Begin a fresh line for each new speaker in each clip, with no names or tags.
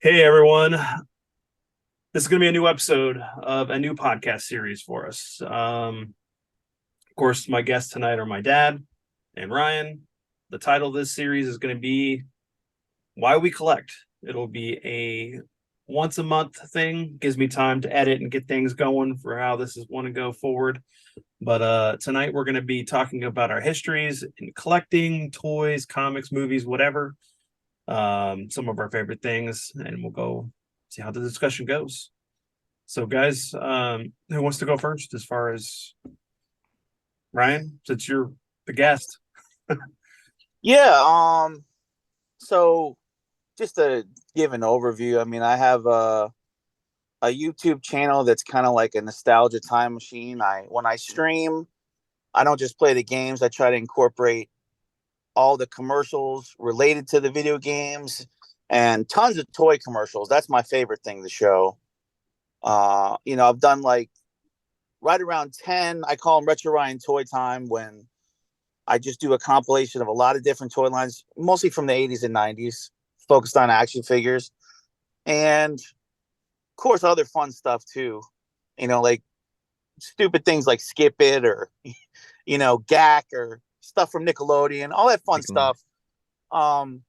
Hey everyone, this is going to be a new episode of a new podcast series for us. Of course, my guests tonight are my dad and Ryan. The title of this series is going to be Why We Collect. It'll be a once a month thing. Gives me time to edit and get things going for how this is want to go forward. But tonight we're going to be talking about our histories in collecting toys, comics, movies, whatever. Some of our favorite things, and we'll go see how the discussion goes. So, guys, who wants to go first as far as Ryan, since you're the guest?
Yeah, so just to give an overview, I mean, I have a YouTube channel that's kind of like a nostalgia time machine. When I stream, I don't just play the games, I try to incorporate all the commercials related to the video games and tons of toy commercials. That's my favorite thing to show. I've done like right around 10, I call them RetroRyan Toy Time, when I just do a compilation of a lot of different toy lines, mostly from the 80s and 90s, focused on action figures. And of course, other fun stuff too. Like stupid things like Skip It or, GAC or stuff from Nickelodeon, all that fun
Nickelodeon.
stuff. Um,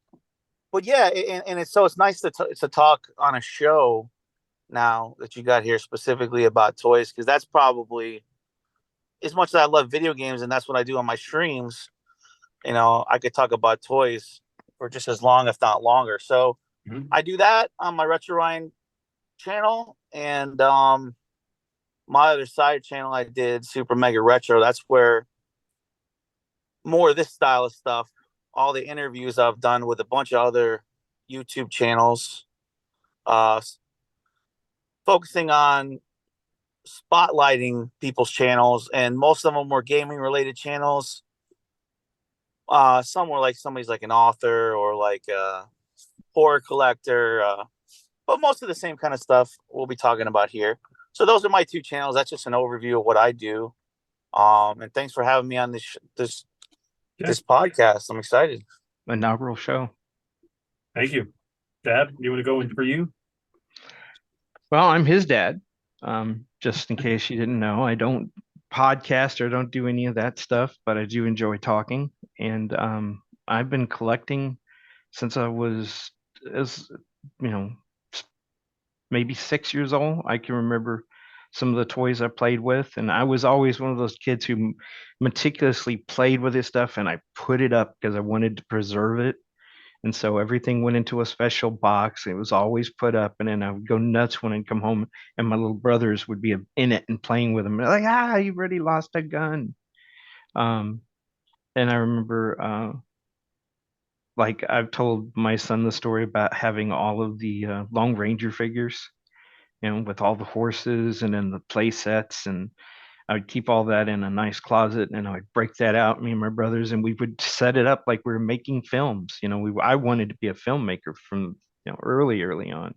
but yeah, and it's nice to talk on a show now that you got here specifically about toys, because that's probably, as much as I love video games and that's what I do on my streams, I could talk about toys for just as long, if not longer. So
Mhm.
I do that on my RetroRyan channel, and my other side channel I did Super Mega Retro. That's where more of this style of stuff, all the interviews I've done with a bunch of other YouTube channels, uh, focusing on spotlighting people's channels, and most of them were gaming related channels. Some were like somebody's like an author or like a horror collector, but most of the same kind of stuff we'll be talking about here. So those are my two channels. That's just an overview of what I do. And thanks for having me on
Yeah,
this podcast. I'm excited.
Inaugural show.
thank you. Dad, you want to go in for you?
Well, I'm his dad. Just in case you didn't know, I don't podcast or don't do any of that stuff, but I do enjoy talking. And I've been collecting since I was, as you know, maybe 6 years old. I can remember some of the toys I played with, and I was always one of those kids who meticulously played with this stuff, and I put it up because I wanted to preserve it. And so everything went into a special box. It was always put up, and then I would go nuts when I'd come home, and my little brothers would be in it and playing with them. They're like, you've already lost a gun. Um, and I remember, like I've told my son the story about having all of the Long Ranger figures, with all the horses and then the play sets, and I would keep all that in a nice closet, and I would break that out, me and my brothers, and we would set it up like we were making films. I wanted to be a filmmaker from early on.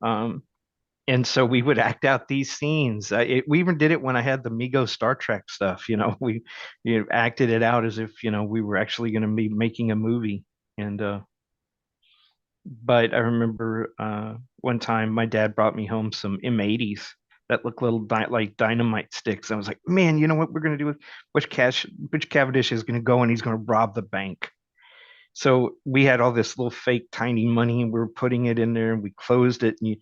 Um, and so we would act out these scenes. We even did it when I had the Mego Star Trek stuff. We acted it out as if we were actually going to be making a movie. And but I remember one time my dad brought me home some M80s that look little like dynamite sticks. I was like, man, you know what we're gonna do with which Cavendish is gonna go and he's gonna rob the bank. So we had all this little fake tiny money and we were putting it in there and we closed it, and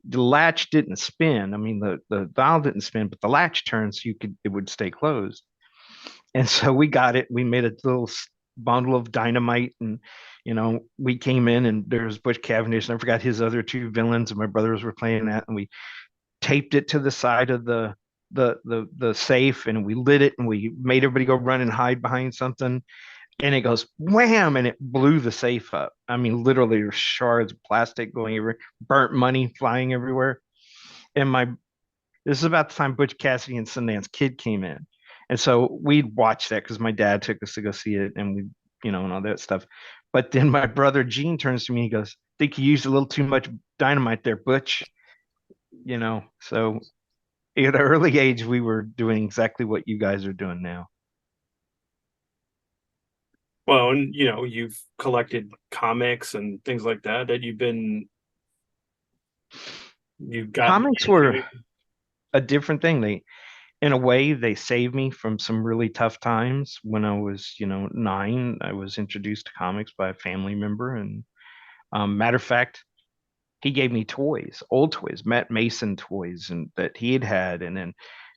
the latch didn't spin. I mean the dial didn't spin, but the latch turned so it would stay closed. And so we got it. We made a little bundle of dynamite, and we came in, and there was Butch Cavendish, and I forgot his other two villains, and my brothers were playing that, and we taped it to the side of the safe, and we lit it, and we made everybody go run and hide behind something, and it goes wham, and it blew the safe up. I mean, literally, there's shards of plastic going everywhere, burnt money flying everywhere, and my this is about the time Butch Cassidy and Sundance Kid came in. And so we'd watch that because my dad took us to go see it, and and all that stuff. But then my brother Gene turns to me and he goes, think you used a little too much dynamite there, Butch. So at an early age, we were doing exactly what you guys are doing now.
Well, and you've collected comics and things like that. That you've been You got
Comics were a different thing. In a way, they saved me from some really tough times. When I was, 9, I was introduced to comics by a family member, and matter of fact, he gave me toys, old toys, Matt Mason toys, and that he had had. And then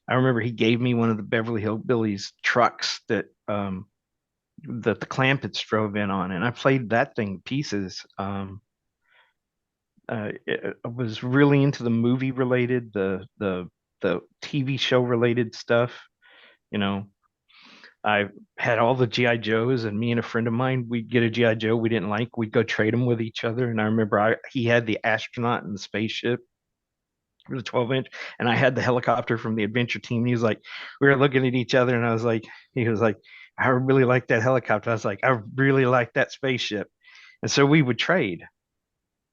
I remember he gave me one of the Beverly Hillbillies trucks that the Clampets drove in on, and I played that thing to pieces. I was really into the movie related, the TV show related stuff. You know, I had all the GI Joes, and me and a friend of mine, we'd get a GI Joe we didn't like, we'd go trade them with each other. And I remember he had the astronaut and the spaceship, the 12-inch, and I had the helicopter from the adventure team. And he was like, we were looking at each other, and he was like, I really like that helicopter. I was like, I really like that spaceship. And so we would trade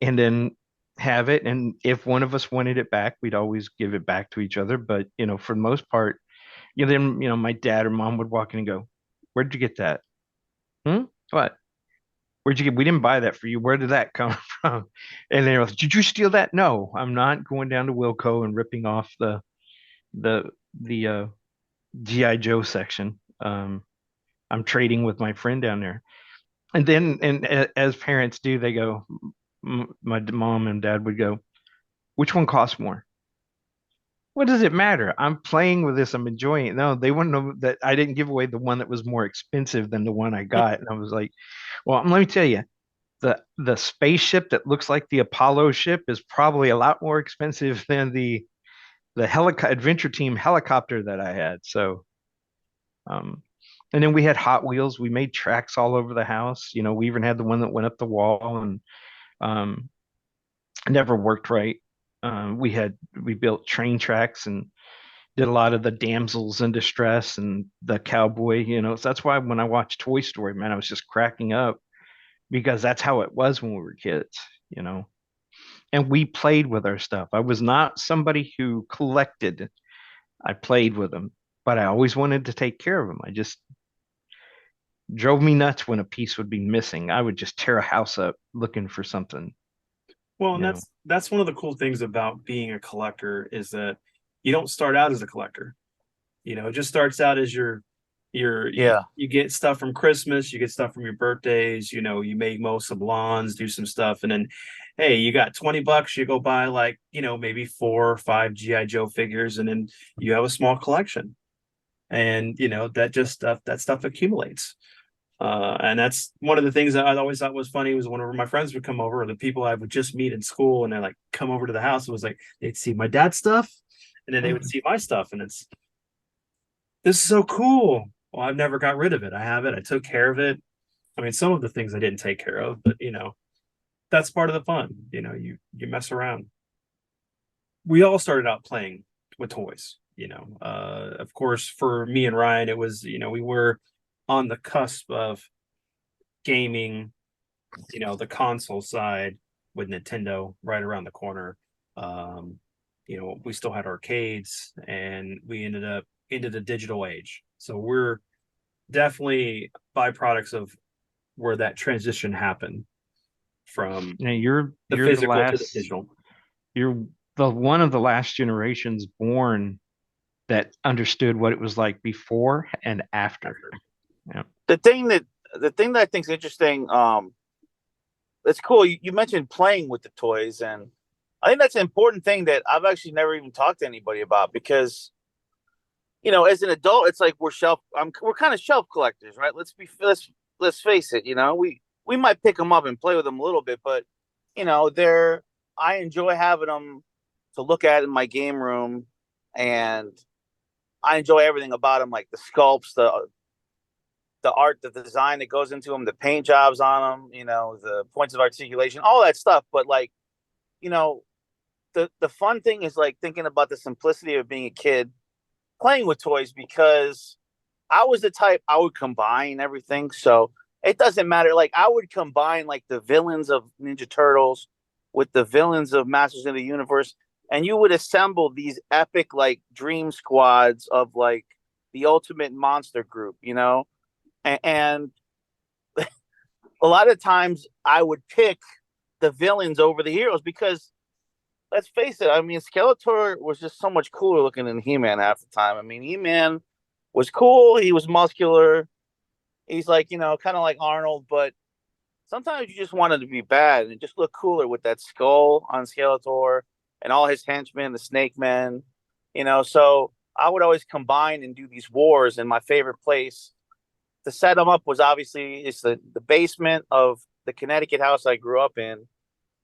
and then have it. And if one of us wanted it back, we'd always give it back to each other. But, for the most part, then, my dad or mom would walk in and go, where'd you get that? Hmm? What? Where'd you get? We didn't buy that for you. Where did that come from? And they were like, did you steal that? No, I'm not going down to Wilco and ripping off the the GI Joe section. I'm trading with my friend down there. And then, as parents do, they go, my mom and dad would go, which one costs more? What does it matter? I'm playing with this. I'm enjoying it. No, they wouldn't know that I didn't give away the one that was more expensive than the one I got. And I was like, well, let me tell you, the spaceship that looks like the Apollo ship is probably a lot more expensive than the adventure team helicopter that I had. So, and then we had Hot Wheels. We made tracks all over the house. We even had the one that went up the wall, and um, it never worked right. We built train tracks and did a lot of the damsels in distress and the cowboy. So that's why when I watched Toy Story, man, I was just cracking up because that's how it was when we were kids. You know, and we played with our stuff. I was not somebody who collected. I played with them, but I always wanted to take care of them. I just drove me nuts when a piece would be missing. I would just tear a house up looking for something.
Well, and
You know,
that's one of the cool things about being a collector is that you don't start out as a collector. It just starts out as
Yeah.
you get stuff from Christmas, you get stuff from your birthdays, you make most salons, do some stuff, and then hey, you got $20, you go buy like, maybe 4 or 5 GI Joe figures, and then you have a small collection. And that stuff accumulates. And that's one of the things that I always thought was funny was whenever my friends would come over, or the people I would just meet in school, and they like come over to the house, it was like they'd see my dad's stuff, and then they would see my stuff, and this is so cool. Well, I've never got rid of it. I have it. I took care of it. I mean, some of the things I didn't take care of, but that's part of the fun. You mess around. We all started out playing with toys. Of course, for me and Ryan, it was we were on the cusp of gaming, the console side with Nintendo right around the corner. We still had arcades, and we ended up into the digital age. So we're definitely byproducts of where that transition happened from
now you're
the
you're the
physical to the
last.
digital.
You're the one of the last generations born that understood what it was like before and after. Yeah.
The thing that I think is interesting, that's cool. You mentioned playing with the toys, and I think that's an important thing that I've actually never even talked to anybody about because, as an adult, it's like we're kind of shelf collectors, right? Let's face it. We might pick them up and play with them a little bit, but I enjoy having them to look at in my game room, and I enjoy everything about them, like the sculpts, the art, the design that goes into them, the paint jobs on them, the points of articulation, all that stuff. But the fun thing is like thinking about the simplicity of being a kid playing with toys, because I was the type I would combine everything. So it doesn't matter. Like I would combine like the villains of Ninja Turtles with the villains of Masters of the Universe, and you would assemble these epic like dream squads of like the ultimate monster group, and a lot of times I would pick the villains over the heroes because let's face it. I mean, Skeletor was just so much cooler looking than He-Man half the time. I mean, He-Man was cool. He was muscular. He's like, kind of like Arnold, but sometimes you just wanted to be bad and just look cooler with that skull on Skeletor and all his henchmen, the Snake Men. So I would always combine and do these wars. And my favorite place to set them up was obviously it's the basement of the Connecticut house I grew up in.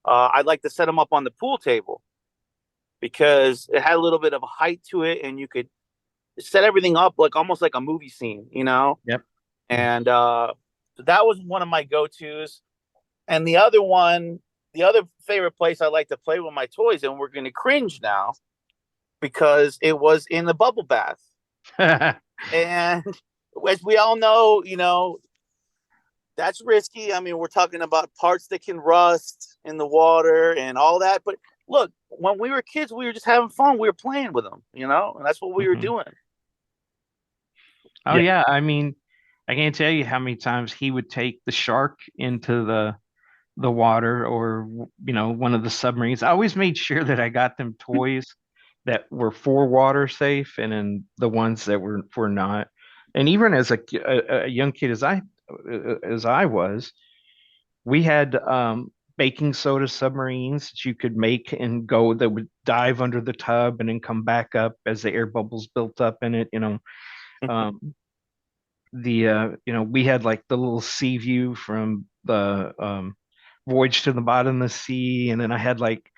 I'd like to set them up on the pool table because it had a little bit of a height to it, and you could set everything up like almost like a movie scene.
Yep.
And that was one of my go-tos. And the other favorite place I like to play with my toys, and we're going to cringe now because it was in the bubble bath. And as we all know, that's risky. I mean, we're talking about parts that can rust in the water and all that. But look, when we were kids, we were just having fun. We were playing with them, and that's what we were doing.
Oh
Yeah.
yeah, I mean, I can't tell you how many times he would take the shark into the water or one of the submarines. I always made sure that I got them toys that were for water safe and then the ones that were not. And even as a young kid as I was, we had baking soda submarines that you could make and go that would dive under the tub and then come back up as the air bubbles built up in it. Um, we had like the little sea view from the voyage to the bottom of the sea, and then I had like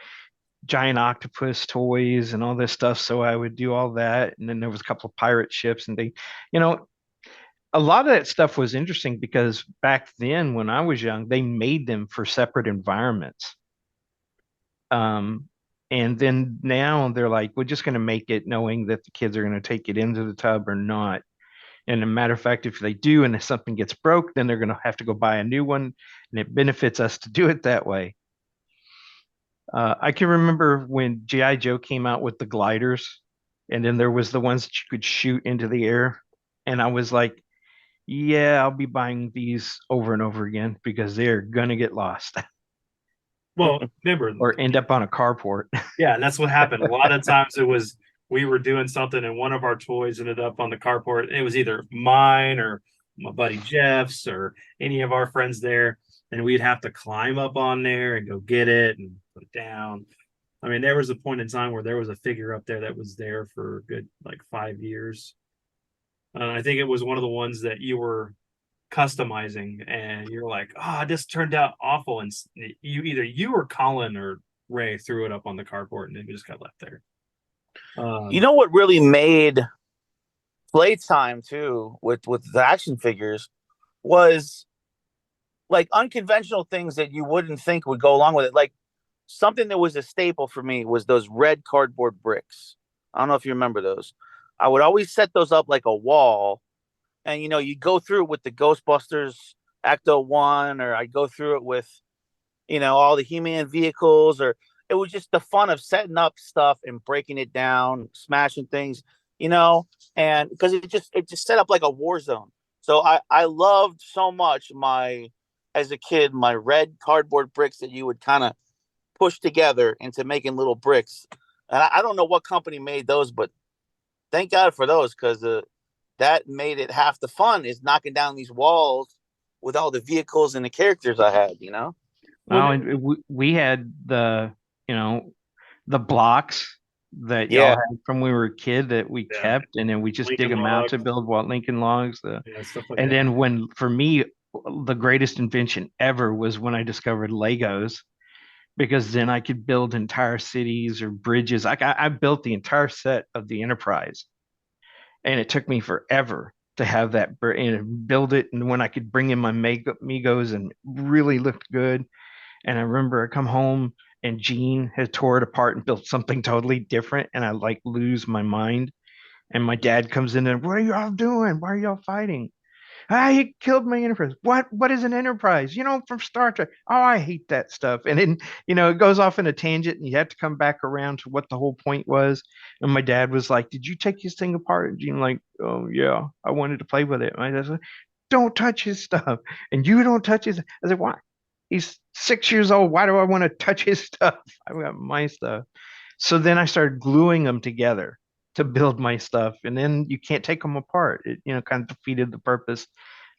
giant octopus toys and all this stuff, so I would do all that. And then there was a couple of pirate ships, and you know a lot of that stuff was interesting because back then when I was young they made them for separate environments. um and then now they're like, we're just going to make it knowing that the kids are going to take it into the tub or not. And a matter of fact, if they do and if something gets broke, then they're going to have to go buy a new one. And it benefits us to do it that way. I can remember when G.I. Joe came out with the gliders, and then there was the ones that you could shoot into the air. And I was like, yeah, I'll be buying these over and over again because they're going to get lost
Well, remember,
or end up on a carport.
yeah, and that's what happened. A lot of times it was we were doing something and one of our toys ended up on the carport. It was either mine or my buddy Jeff's or any of our friends there, and we'd have to climb up on there and go get it and put it down. I mean, there was a point in time where there was a figure up there that was there for a good like 5 years. I think it was one of the ones that you were customizing, and you're like, "Oh, this turned out awful," and you or Colin or Ray threw it up on the cardboard, and it just got left there.
You know what really made playtime too with the action figures was like unconventional things that you wouldn't think would go along with it. Like something that was a staple for me was those red cardboard bricks. I don't know if you remember those. I would always set those up like a wall, and you go through it with the Ghostbusters Ecto One, or I go through it with all the He-Man vehicles, or it was just the fun of setting up stuff and breaking it down, smashing things, and because it just set up like a war zone. So I loved so much as a kid my red cardboard bricks that you would kind of push together into making little bricks. And I don't know what company made those, but thank God for those because that made it half the fun is knocking down these walls with all the vehicles and the characters I had.
Oh, and we had the blocks that y'all
Yeah.
had from when we were a kid that we
Yeah.
kept, and then we just dig
Lincoln
them out to
Logs.
build what Lincoln Logs.
Yeah, stuff like
And
that.
then when, for me, the greatest invention ever was when I discovered Legos, because then I could build entire cities or bridges. I built the entire set of the Enterprise, and it took me forever to have that and build it. And when I could bring in my Migos and really looked good. And I remember I come home and Gene had tore it apart and built something totally different, and I like lose my mind. And my dad comes in and, what are y'all doing? Why are y'all fighting? He killed my Enterprise. What is an Enterprise? From Star Trek. Oh, I hate that stuff. And then, it goes off in a tangent and you have to come back around to what the whole point was. And my dad was like, did you take his thing apart? And Gene like, oh yeah, I wanted to play with it. My dad's like, don't touch his stuff. And you don't touch his. I said, why? He's 6 years old. Why do I want to touch his stuff? I've got my stuff. So then I started gluing them together to build my stuff, and then you can't take them apart. It, kind of defeated the purpose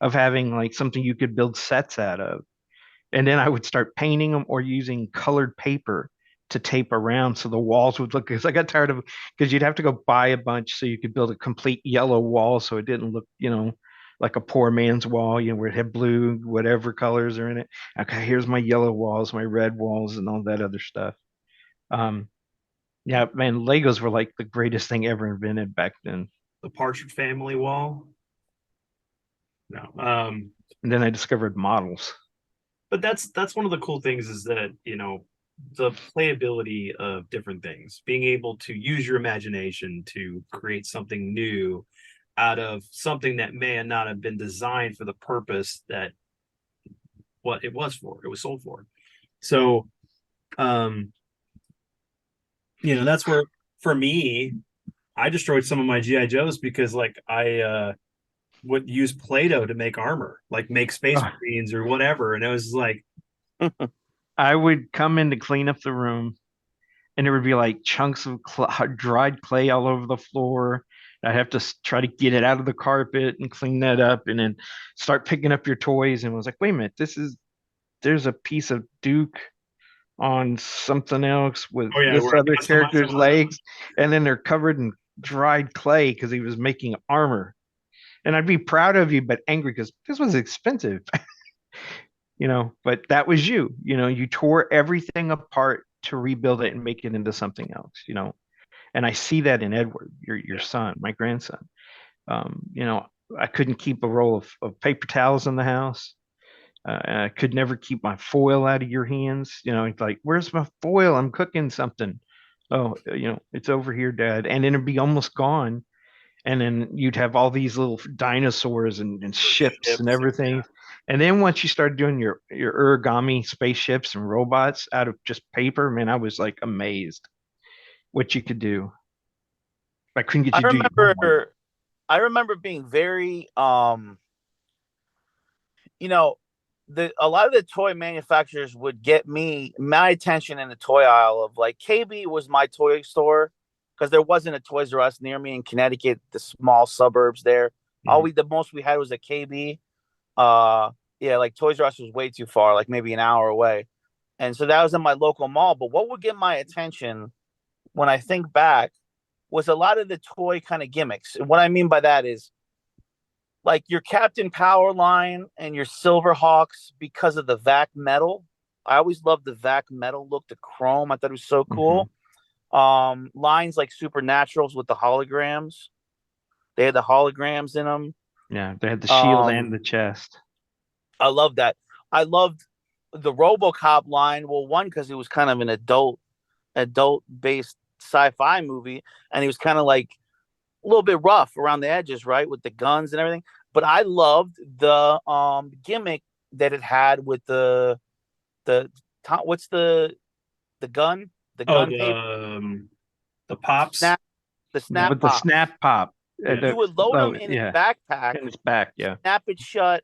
of having like something you could build sets out of. And then I would start painting them or using colored paper to tape around so the walls would look, because I got tired of, because you'd have to go buy a bunch so you could build a complete yellow wall so it didn't look, like a poor man's wall, where it had blue, whatever colors are in it. Okay, here's my yellow walls, my red walls, and all that other stuff. Um, yeah, man, Legos were like the greatest thing ever invented back then.
The Partridge Family wall. No.
And then I discovered models.
But that's one of the cool things is that, the playability of different things, being able to use your imagination to create something new out of something that may not have been designed for the purpose that what it was sold for. So, that's where, for me, I destroyed some of my GI Joes because like I would use Play-Doh to make armor, like make Space Marines or whatever, and it was like
I would come in to clean up the room, and there would be like chunks of dried clay all over the floor. I'd have to try to get it out of the carpet and clean that up, and then start picking up your toys. And was like, wait a minute, there's a piece of Duke on something else with this other character's legs, and then they're covered in dried clay because he was making armor. And I'd be proud of you, but angry because this was expensive. But that was you tore everything apart to rebuild it and make it into something else, and I see that in Edward, your son, my grandson. I couldn't keep a roll of paper towels in the house. I could never keep my foil out of your hands. It's like, where's my foil? I'm cooking something. Oh, it's over here, Dad. And then it'd be almost gone. And then you'd have all these little dinosaurs and ships and everything. Yeah. And then once you started doing your origami spaceships and robots out of just paper, man, I was like amazed what you could do. I couldn't get you to do.
I remember being very a lot of the toy manufacturers would get my attention in the toy aisle of like KB was my toy store because there wasn't a Toys R Us near me in Connecticut, the small suburbs there. Mm-hmm. The most we had was a KB. Like Toys R Us was way too far, like maybe an hour away. And so that was in my local mall. But what would get my attention when I think back was a lot of the toy kind of gimmicks. And what I mean by that is like your Captain Power line and your Silverhawks because of the vac metal. I always loved the vac metal look, the chrome. I thought it was so cool. Mm-hmm. Lines like Supernaturals with the holograms. They had the holograms in them.
Yeah, they had the shield and the chest.
I love that. I loved the RoboCop line. Well, one, because it was kind of an adult-based sci-fi movie, and he was kind of like a little bit rough around the edges, right, with the guns and everything. But I loved the gimmick that it had with the what's the gun? The gun
the pops.
The snap
with
pop.
The snap pop.
Yeah. You would load them in his backpack.
In his back, yeah.
Snap it shut,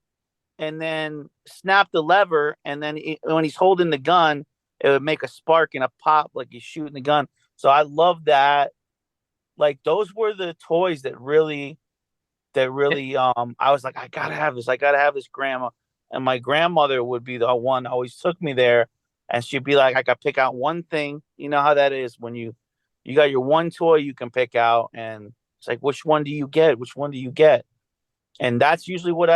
and then snap the lever, and then when he's holding the gun, it would make a spark and a pop like he's shooting the gun. So I love that. Like those were the toys that really I was like, I gotta have this, grandma. And my grandmother would be the one that always took me there, and she'd be like, I gotta pick out one thing. You know how that is when you got your one toy you can pick out, and it's like, which one do you get? Which one do you get? And that's usually what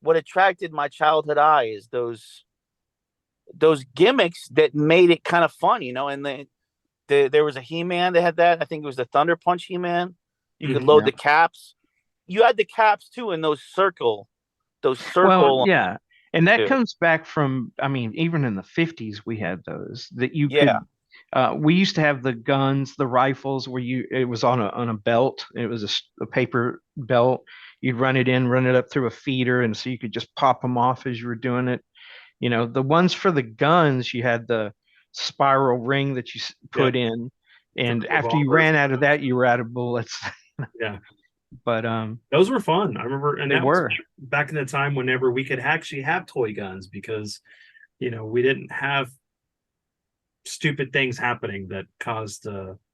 attracted my childhood eye is those gimmicks that made it kind of fun, and there was a He-Man that had that. I think it was the Thunder Punch He-Man. You could load the caps. You had the caps too in those circle. Well,
yeah. And that comes back from, I mean, even in the 50s, we had those that you could. We used to have the guns, the rifles, where it was on a belt. It was a paper belt. You'd run it up through a feeder, and so you could just pop them off as you were doing it. The ones for the guns, you had the spiral ring that you put in, and after you ran out of that, you were out of bullets.
Yeah.
But
those were fun. I remember, and
they were
back in the time whenever we could actually have toy guns, because we didn't have stupid things happening that caused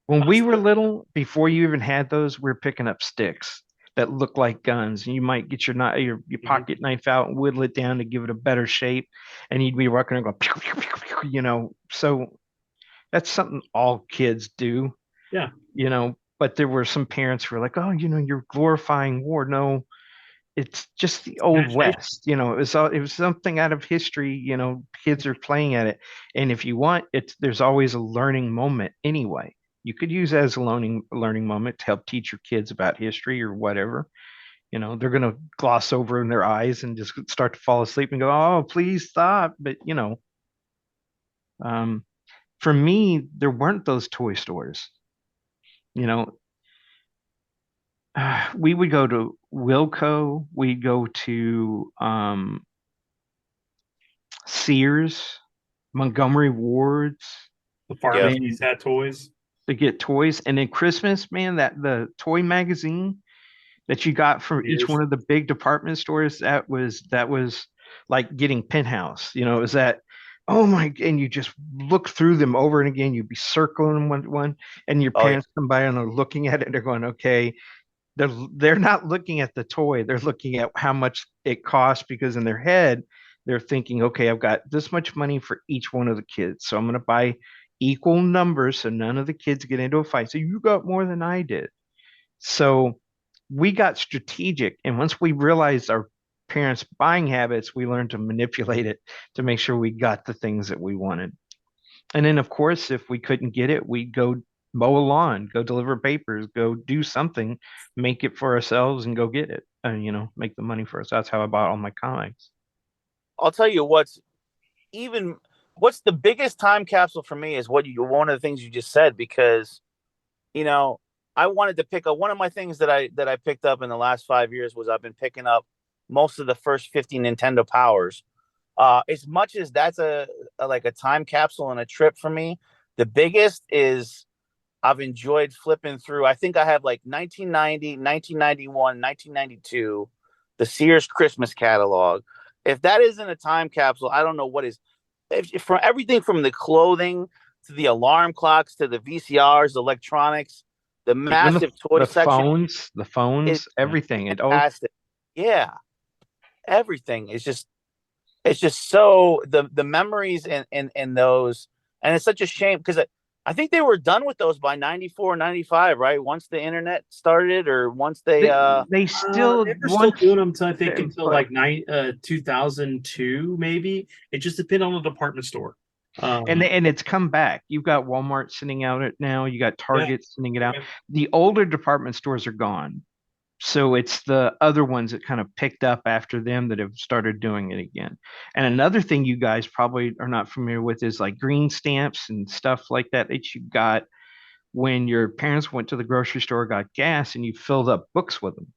When we were
us
little, before you even had those, we were picking up sticks that look like guns, and you might get your
Mhm.
pocket knife out and whittle it down to give it a better shape, and you'd be walking and go, pew, pew, pew, pew. So that's something all kids do,
Yeah,
But there were some parents who were like, oh, you're glorifying war. No, it's just the old
imagination.
West. It was something out of history. Kids are playing at it, and if you want, there's always a learning moment anyway. You could use it as a learning moment to help teach your kids about history or whatever. They're gonna gloss over in their eyes and just start to fall asleep and go, "Oh, please stop!" But um, for me, there weren't those toy stores. You know, we would go to Wilco, we'd go to Sears, Montgomery Wards,
The
Yep.
pharmacies had toys.
to get toys. And then Christmas, man, that the toy magazine that you got from each
Years.
one of the big department stores, that was like getting Penthouse. It was that, oh my, and you just look through them over and again. You'd be circling one, and your
Oh yeah.
parents come by and they're looking at it and they're going, okay, they're not looking at the toy, they're looking at how much it costs, because in their head they're thinking, okay, I've got this much money for each one of the kids, so I'm going to buy equal numbers so none of the kids get into a fight, so you got more than I did. So we got strategic, and once we realized our parents buying habits, we learned to manipulate it to make sure we got the things that we wanted. And then, of course, if we couldn't get it, we'd go mow a lawn, go deliver papers, go do something, make it for ourselves, and go get it. And make the money for us. That's how I bought all my comics.
I'll tell you even what's the biggest time capsule for me is one of the things you just said, because you know I wanted to pick up one of my things that I picked up in the last 5 years was I've been picking up most of the first 50 Nintendo Powers. As much as that's like a time capsule and a trip for me, the biggest is I've enjoyed flipping through. I think I have like 1990, 1991, 1992, the Sears Christmas catalog. If that isn't a time capsule, I don't know what is. If from everything from the clothing to the alarm clocks to the VCRs, electronics, the
Even the
massive toy
the
section
phones, the
is
phones,
Yeah.
everything. It all
fantastic. Yeah, everything is just it's just so the memories in those, and it's such a shame because I think they were done with those by 94 95, right? Once the internet started, or once they
they still
They were still
once,
doing them until I think until
but
like 2002 maybe. It just depended on the department store.
and it's come back. You've got Walmart sending out it now. You got
Yeah,
Target sending it out.
yeah.
The older department stores are gone. So it's the other ones that kind of picked up after them that have started doing it again. And another thing you guys probably are not familiar with is like green stamps and stuff like that you got when your parents went to the grocery store, got gas, and you filled up books with them.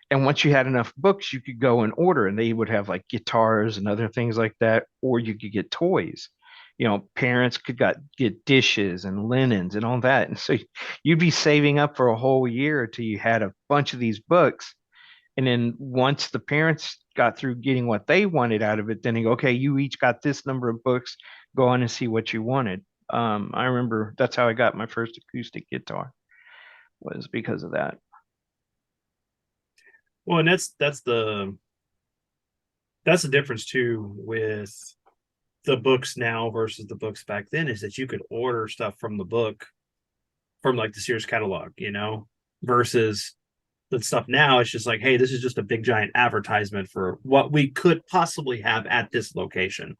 And once you had enough books, you could go and order, and they would have like guitars and other things like that, or you could get toys. Parents could get dishes and linens and all that. And so you'd be saving up for a whole year until you had a bunch of these books. And then once the parents got through getting what they wanted out of it, then they go, okay, you each got this number of books. Go on and see what you wanted. I remember that's how I got my first acoustic guitar, was because of that.
Well, and that's the difference too with the books now versus the books back then, is that you could order stuff from the book from like the Sears catalog, versus the stuff now. It's just like, hey, this is just a big giant advertisement for what we could possibly have at this location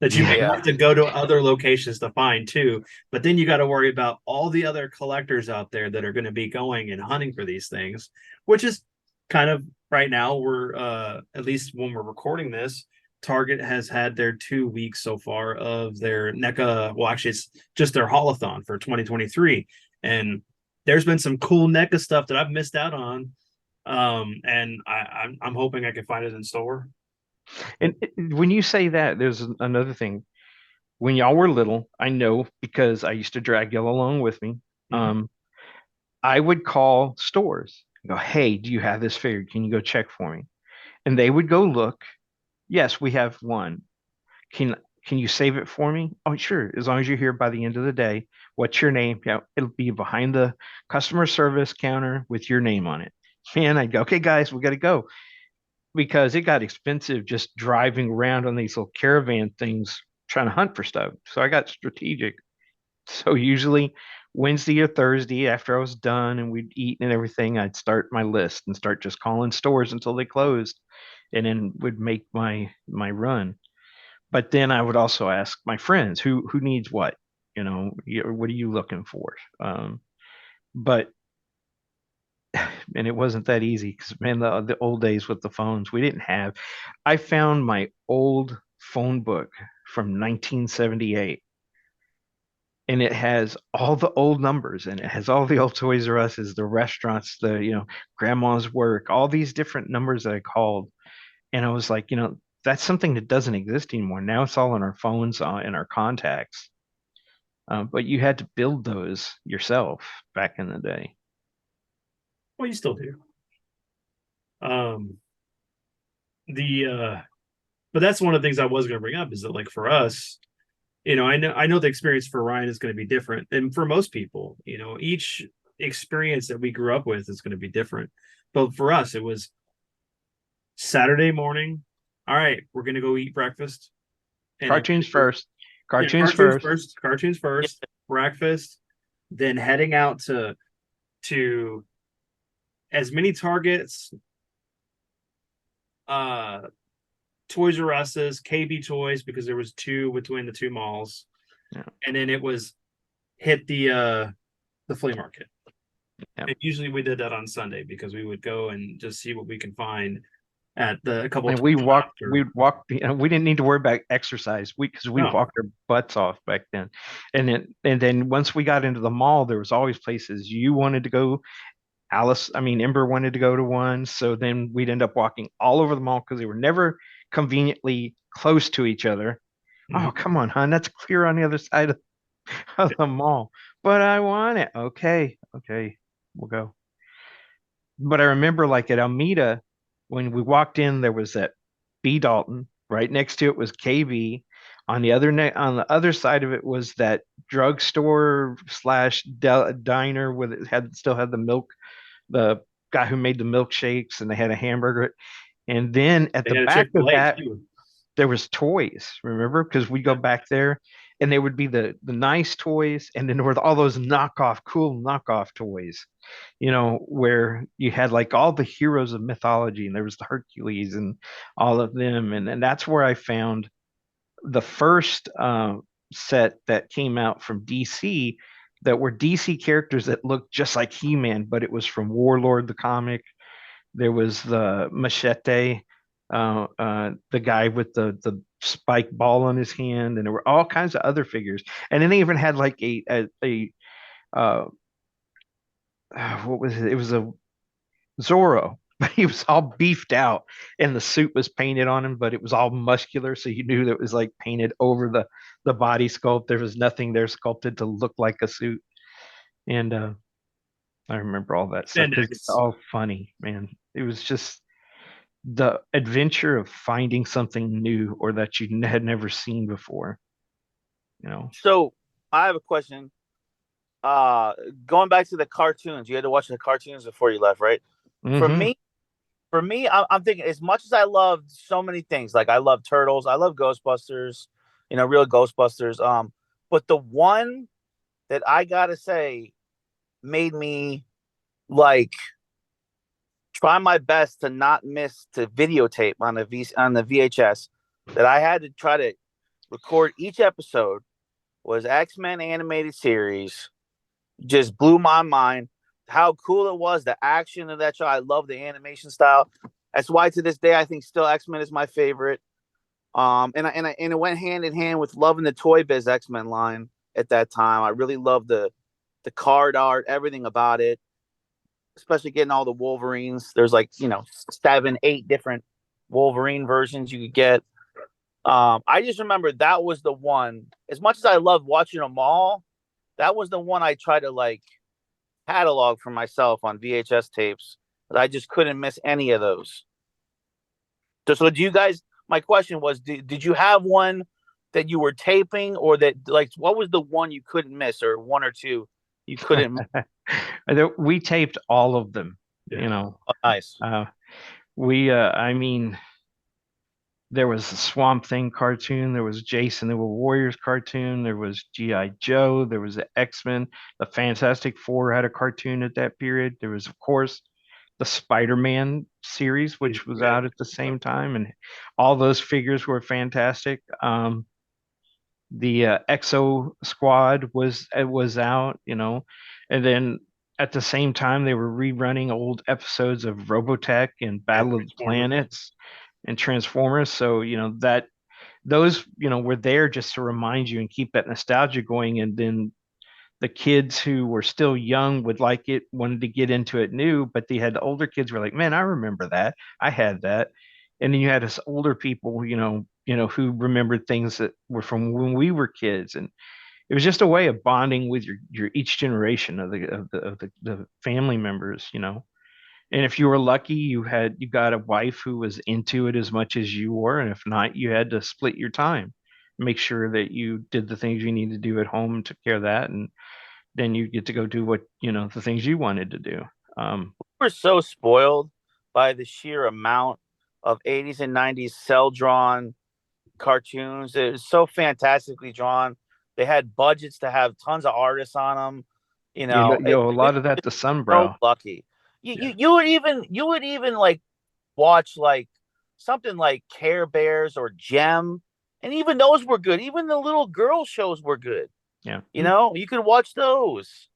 that you may
Yeah.
yeah.
have to go to other locations to find too. But then you got to worry about all the other collectors out there that are going to be going and hunting for these things, which is kind of right now. We're at least when we're recording this, Target has had their 2 weeks so far of their NECA. Well, actually, it's just their holathon for 2023, and there's been some cool NECA stuff that I've missed out on. And I'm hoping I can find it in store.
And when you say that, there's another thing. When y'all were little, I know because I used to drag y'all along with me.
Mhm.
Um, I would call stores and go, "Hey, do you have this figure? Can you go check for me?" And they would go look. Yes, we have one. Can can you save it for me? Oh, sure. As long as you're here by the end of the day. What's your name? Yeah, it'll be behind the customer service counter with your name on it. And I'd go, okay, guys, we got to go because it got expensive just driving around on these little caravan things trying to hunt for stuff. So I got strategic. So usually Wednesday or Thursday after I was done and we'd eat and everything, I'd start my list and start just calling stores until they closed and then would make my run. But then I would also ask my friends who needs what, what are you looking for? But and it wasn't that easy because man, the old days with the phones, we didn't have. I found my old phone book from 1978, and it has all the old numbers, and it has all the old Toys R Us's, the restaurants, the grandma's work, all these different numbers that I called, and I was like, that's something that doesn't exist anymore. Now it's all in our phones, in our contacts. But you had to build those yourself back in the day.
Well, you still do. The but that's one of the things I was going to bring up is that, like, for us, I know the experience for Ryan is going to be different, and for most people, each experience that we grew up with is going to be different. But for us, it was Saturday morning. All right, we're going to go eat breakfast.
Cartoons first.
Cartoons first. Cartoons first. Breakfast, then heading out to as many Targets, Toys R Us's, KB Toys, because there was two between the two malls, and then it was hit the flea market.
Yeah.
And usually we did that on Sunday because we would go and just see what we can find at a couple.
And we walked. We didn't need to worry about exercise. Because we walked our butts off back then, and then once we got into the mall, there was always places you wanted to go. Ember wanted to go to one, so then we'd end up walking all over the mall because they were never conveniently close to each other. Mm-hmm. Oh, come on, hon, that's clear on the other side of the mall. But I want it. Okay, we'll go. But I remember, like, at Almeida, when we walked in, there was that B. Dalton. Right next to it was KB. On the other side of it was that drugstore slash diner with still had the milk, the guy who made the milkshakes, and they had a hamburger. And then at the back of that, there was toys. Remember? Because we go back there, and there would be the nice toys, and then there were all those cool knockoff toys. Where you had like all the heroes of mythology, and there was the Hercules and all of them, and that's where I found the first set that came out from DC that were DC characters that looked just like He-Man, but it was from Warlord the comic. There was the Machete, the guy with the spike ball on his hand, and there were all kinds of other figures. And then they even had like what was it? It was a Zorro, but he was all beefed out, and the suit was painted on him, but it was all muscular, so you knew that it was like painted over the body sculpt. There was nothing there sculpted to look like a suit, and I remember all that stuff because it's all funny, man. It was just the adventure of finding something new or that you had never seen before.
So I have a question. Going back to the cartoons, you had to watch the cartoons before you left, right? Mm-hmm. For me, I'm thinking, as much as I love so many things, like I love Turtles, I love Ghostbusters, real Ghostbusters. But the one that I gotta say made me like try my best to not miss to videotape on the VHS that I had to try to record each episode was X-Men animated series. Just blew my mind how cool it was, the action of that show. I love the animation style. That's why to this day I think still X-Men is my favorite. And it went hand in hand with loving the Toy Biz X-Men line at that time. I really loved the card art, everything about it, especially getting all the Wolverines. There's like 7, 8 different Wolverine versions you could get. I just remember that was the one. As much as I loved watching them all, that was the one I tried to like catalog for myself on VHS tapes. But I just couldn't miss any of those. So do you guys? My question was, did you have one that you were taping, or that like what was the one you couldn't miss, or one or two you couldn't miss?
We taped all of them,
Yeah.
you know.
Oh, nice.
I mean, there was the Swamp Thing cartoon, there was Jason the Warriors cartoon, there was G.I. Joe, there was the X-Men, the Fantastic Four had a cartoon at that period. There was, of course, the Spider-Man series, which was
Yeah.
out at the same time, and all those figures were fantastic. The Exo Squad was out, you know, and then at the same time they were rerunning old episodes of Robotech and
And
Battle of the
Transformers.
Planets and Transformers. So you know that those were there just to remind you and keep that nostalgia going. And then the kids who were still young would like it, wanted to get into it new, but they had the older kids were like, man, I remember that. I had that. And then you had us older people, who remembered things that were from when we were kids. And it was just a way of bonding with your each generation of the family members, you know. And if you were lucky, you got a wife who was into it as much as you were, and if not, you had to split your time, make sure that you did the things you need to do at home and took care of that, and then you get to go do what the things you wanted to do.
We're so spoiled by the sheer amount of 80s and 90s cell drawn cartoons. It was so fantastically drawn. They had budgets to have tons of artists on them.
A
We
lot of that the
were so
sunbrow.
lucky. You,
Yeah.
you you would even like watch like something like Care Bears or Gem, and even those were good. Even the little girl shows were good.
Yeah.
You could watch those.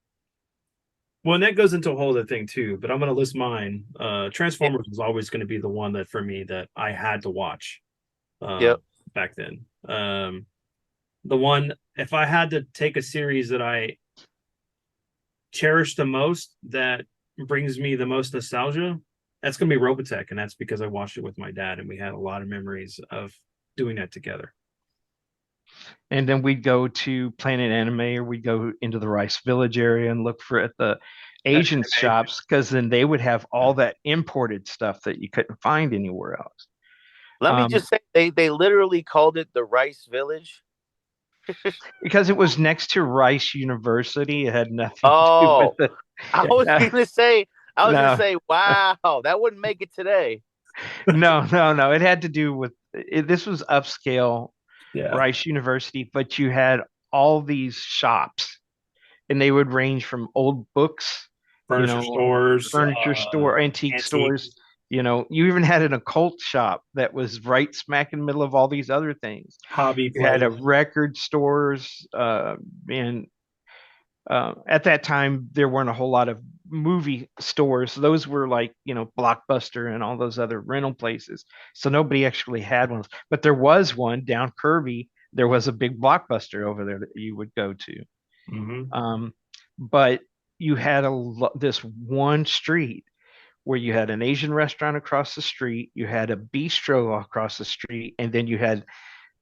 Well, and that goes into a whole other thing too, but I'm going to list mine.
Yep.
Transformers was always going to be the one that for me that I had to watch
Yep.
back then. The one, if I had to take a series that I cherish the most, that brings me the most nostalgia, that's going to be Robotech, and that's because I watched it with my dad, and we had a lot of memories of doing that together.
And then we'd go to Planet Anime, or we'd go into the Rice Village area and look for at the Asian shops, because then they would have all that imported stuff that you couldn't find anywhere else.
Let me just say they literally called it the Rice Village.
Because it was next to Rice University, it had nothing to do with
Oh,
the.
I was
Uh,
gonna say,
no,
wow, that wouldn't make it today.
no. It had to do with this was upscale
Yeah.
Rice University, but you had all these shops, and they would range from old books,
Furniture stores,
furniture store, antique
antiques,
stores. You even had an occult shop that was right smack in the middle of all these other things.
hobby
You had a
place.
record stores, and at that time there weren't a whole lot of movie stores. Those were like Blockbuster and all those other rental places, so nobody actually had one. But there was one down Kirby. There was a big Blockbuster over there that you would go to.
Mm-hmm.
But you had this one street where you had an Asian restaurant across the street, you had a bistro across the street, and then you had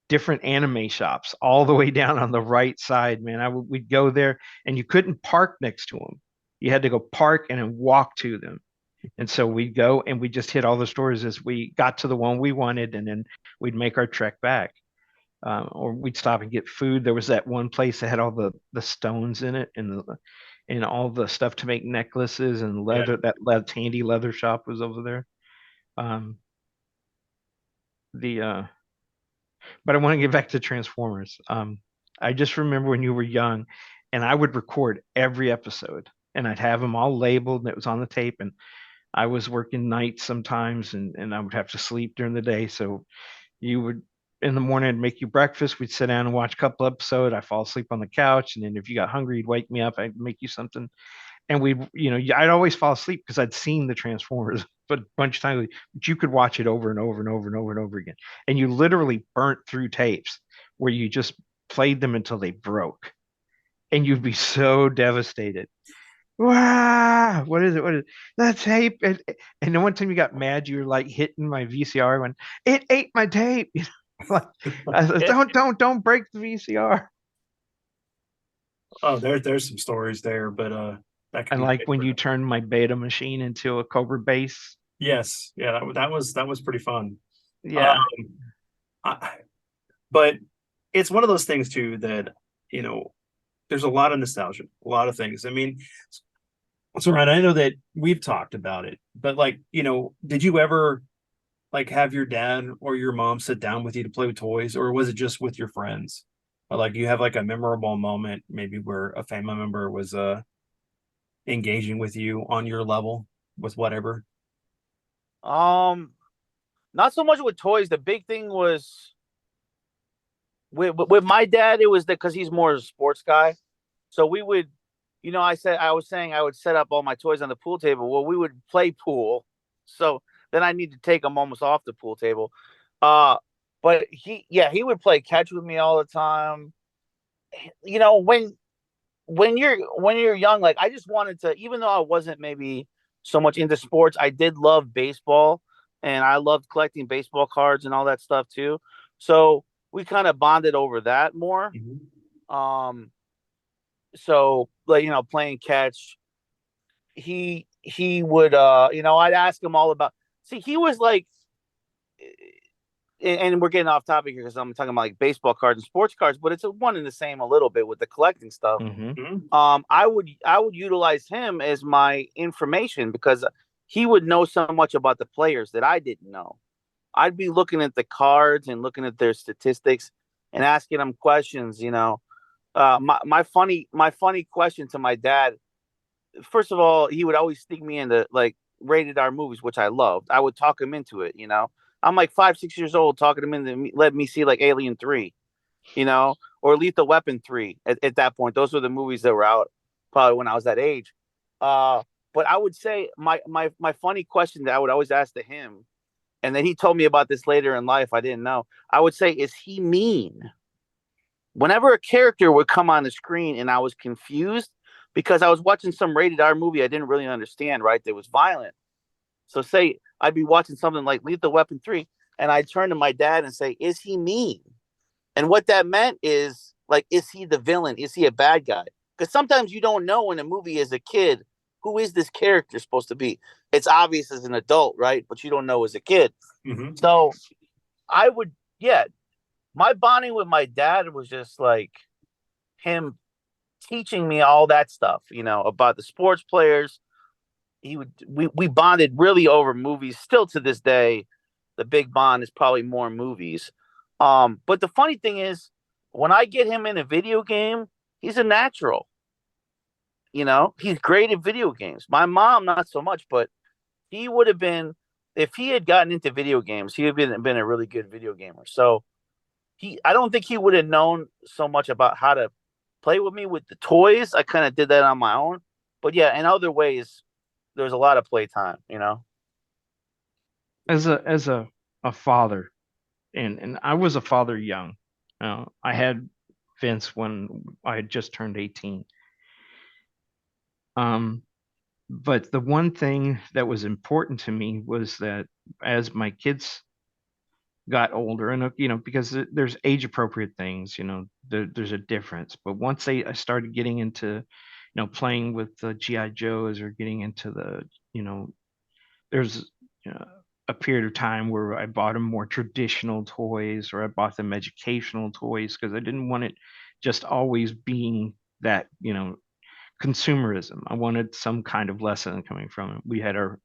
different anime shops all the way down on the right side. Man, we'd go there, and you couldn't park next to them. You had to go park and then walk to them. And so we'd go and we just hit all the stores as we got to the one we wanted, and then we'd make our trek back. Or we'd stop and get food. There was that one place that had all the stones in it, and all the stuff to make necklaces and
Yeah.
leather. Tandy leather shop was over there. Um, the but I want to get back to Transformers. I just remember when you were young, and I would record every episode, and I'd have them all labeled, and it was on the tape. And I was working nights sometimes, and I would have to sleep during the day. So you would in the morning, I'd make you breakfast. We'd sit down and watch a couple episodes. I'd fall asleep on the couch, and then if you got hungry, you'd wake me up. I'd make you something, and I'd always fall asleep because I'd seen the Transformers but a bunch of times. But you could watch it over and over and over and over and over again, and you literally burnt through tapes where you just played them until they broke, and you'd be so devastated. Wow, what is it? What is it? The tape? And then one time you got mad, you were like hitting my VCR when it ate my tape. Like, I said, don't break the VCR.
Oh, there's some stories there, but that could
And
be
like
good
when
for
you
another.
turned my beta machine into a Cobra base.
Yes, yeah, that was pretty fun. Um,
Yeah.
I, but it's one of those things too that, you know, there's a lot of nostalgia, a lot of things. I mean, so right, I know that we've talked about it, but like, you know, did you ever like have your dad or your mom sit down with you to play with toys, or was it just with your friends? Or like you have like a memorable moment maybe where a family member was engaging with you on your level with whatever?
Um, Not so much with toys. The big thing was with my dad. It was that because he's more a sports guy. So we would, I was saying I would set up all my toys on the pool table. Well, we would play pool. So then I need to take them almost off the pool table. Uh, but he would play catch with me all the time. You know, when you're young, like I just wanted to, even though I wasn't maybe so much into sports, I did love baseball and I loved collecting baseball cards and all that stuff too. So we kind of bonded over that more.
Mhm.
Um, so like playing catch, he would I'd ask him all about. See, he was like, and we're getting off topic here because I'm talking about like baseball cards and sports cards, but it's a one and the same a little bit with the collecting stuff.
Hmm.
Mhm.
I would utilize him as my information because he would know so much about the players that I didn't know. I'd be looking at the cards and looking at their statistics and asking them questions. My funny question to my dad. First of all, he would always sneak me into like rated R movies, which I loved. I would talk him into it. I'm like 5, 6 years old, talking him into let me see like Alien 3, or Lethal Weapon 3 at that point. Those were the movies that were out probably when I was that age. Uh, but I would say my funny question that I would always ask to him, and then he told me about this later in life. I didn't know. I would say, is he mean? Whenever a character would come on the screen and I was confused because I was watching some rated R movie I didn't really understand, right? That was violent. So say I'd be watching something like Lethal Weapon 3 and I'd turn to my dad and say, is he mean? And what that meant is like, is he the villain? Is he a bad guy? Because sometimes you don't know in a movie as a kid who is this character supposed to be. It's obvious as an adult, right? But you don't know as a kid.
Mhm.
So I would, yeah, my bonding with my dad was just like him teaching me all that stuff, about the sports players. We bonded really over movies. Still to this day, the big bond is probably more movies. But the funny thing is, when I get him in a video game, he's a natural. He's great at video games. My mom, not so much, but he would have been if he had gotten into video games, he would have been a really good video gamer. So I don't think he would have known so much about how to play with me with the toys. I kind of did that on my own. But yeah, in other ways, there's a lot of playtime.
As a father, and I was a father young. I had Vince when I had just turned 18. Um, but the one thing that was important to me was that as my kids got older, and because there's age appropriate things, there's a difference. But once I started getting into, playing with the GI Joes or getting into you know, there's a period of time where I bought them more traditional toys or I bought them educational toys because I didn't want it just always being that, consumerism. I wanted some kind of lesson coming from it. We had our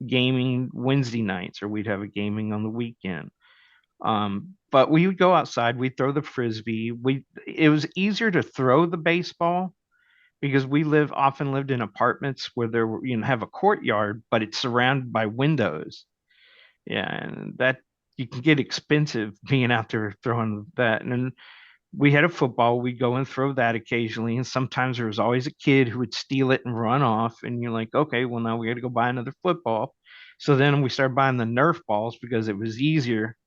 gaming Wednesday nights, or we'd have a gaming on the weekend. But we would go outside, we'd throw the frisbee. It was easier to throw the baseball because we often lived in apartments where there were, have a courtyard, but it's surrounded by windows. Yeah, and that you can get expensive being out there throwing that. And then we had a football. We'd go and throw that occasionally. And sometimes there was always a kid who would steal it and run off. And you're like, okay, well, now we got to go buy another football. So then we started buying the Nerf balls because it was easier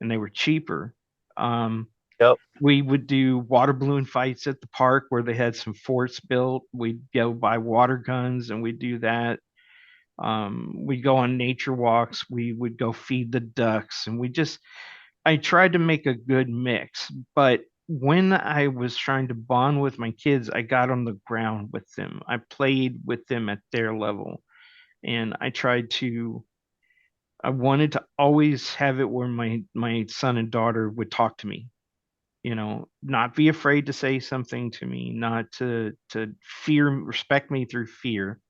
and they were cheaper. Um,
Yep.
we would do water balloon fights at the park where they had some forts built. We'd go buy water guns and we'd do that. We'd go on nature walks. We would go feed the ducks, and I tried to make a good mix. But when I was trying to bond with my kids, I got on the ground with them. I played with them at their level, and I wanted to always have it where my son and daughter would talk to me. not be afraid to say something to me, not to respect me through fear.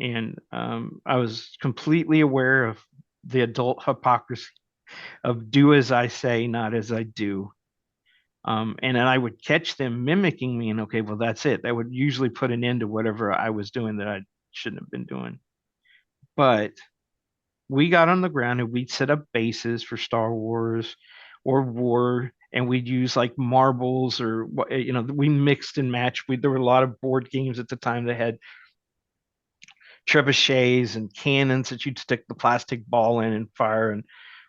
And I was completely aware of the adult hypocrisy of do as I say, not as I do. And then I would catch them mimicking me, and okay, well, that's it. That would usually put an end to whatever I was doing that I shouldn't have been doing. But we got on the ground and we'd set up bases for Star Wars or war, and we'd use like marbles or we mixed and matched. There were a lot of board games at the time that had trebuchets and cannons that you'd stick the plastic ball in and fire. And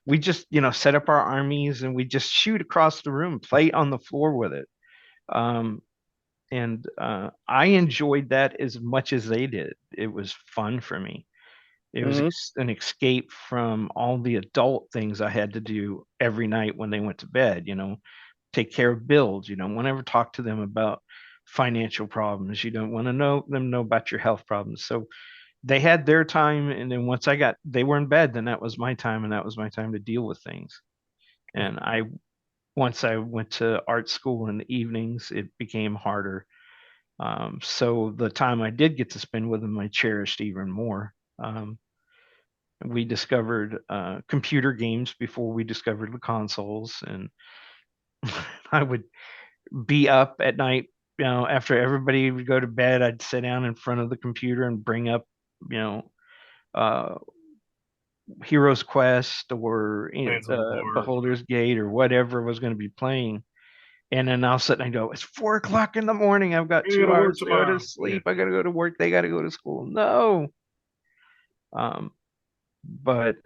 we just, set up our armies and we just shoot across the room, play on the floor with it. And I enjoyed that as much as they did. It was fun for me. It was an escape from all the adult things I had to do every night when they went to bed, take care of bills. You don't want to ever talk to them about financial problems. You don't want to know about your health problems. So they had their time, and then once they were in bed, then that was my time, and that was my time to deal with things. And once I went to art school in the evenings, it became harder. So the time I did get to spend with them, I cherished even more. We discovered computer games before we discovered the consoles, and I would be up at night, after everybody would go to bed. I'd sit down in front of the computer and bring up, uh, Heroes Quest or Beholder's Gate or whatever was going to be playing. And then I'll sit and I go, it's 4 o'clock in the morning. I've got 2 hours to go to sleep. I got to go to work. They got to go to school. No. But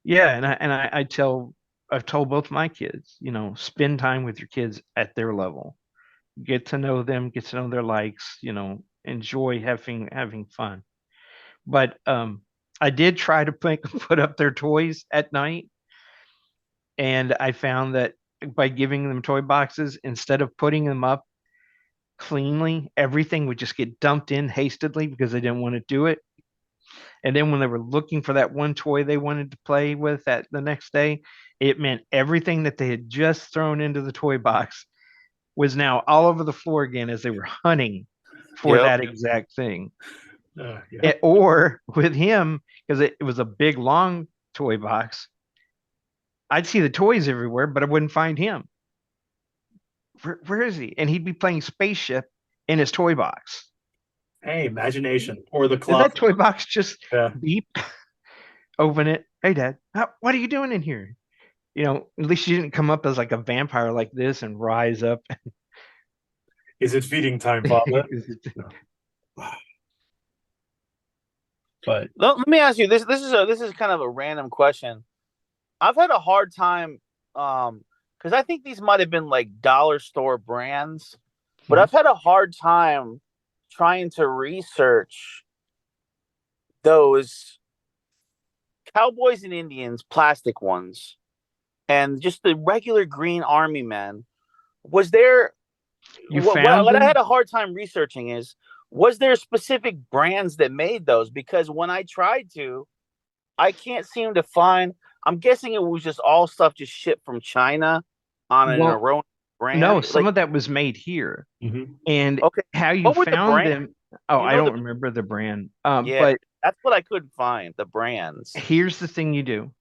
yeah, and I've told both my kids, spend time with your kids at their level, get to know them, get to know their likes, enjoy having fun. But I did try to put up their toys at night, and I found that by giving them toy boxes, instead of putting them up cleanly, everything would just get dumped in hastily because they didn't want to do it. And then when they were looking for that one toy they wanted to play with the next day, it meant everything that they had just thrown into the toy box was now all over the floor again as they were hunting for that exact thing. Or with him, because it was a big, long toy box, I'd see the toys everywhere, but I wouldn't find him. Where is he? And he'd be playing Spaceship in his toy box.
Hey, imagination. Or the
clock. Did that toy box just beep? Open it. Hey, Dad, what are you doing in here? At least you didn't come up as like a vampire like this and rise up.
Is it feeding time, Father? But
let me ask you this. This is kind of a random question. I've had a hard time because I think these might have been like dollar store brands, but I've had a hard time trying to research those Cowboys and Indians plastic ones and just the regular green army men. Was there what I had a hard time researching is, was there specific brands that made those? Because when I tried to, I can't seem to find. I'm guessing it was just all stuff just shipped from China on an erroneous brand.
No, some of that was made here. And how you found them? Oh, I don't remember the brand. But
that's what I couldn't find, the brands.
Here's the thing you do.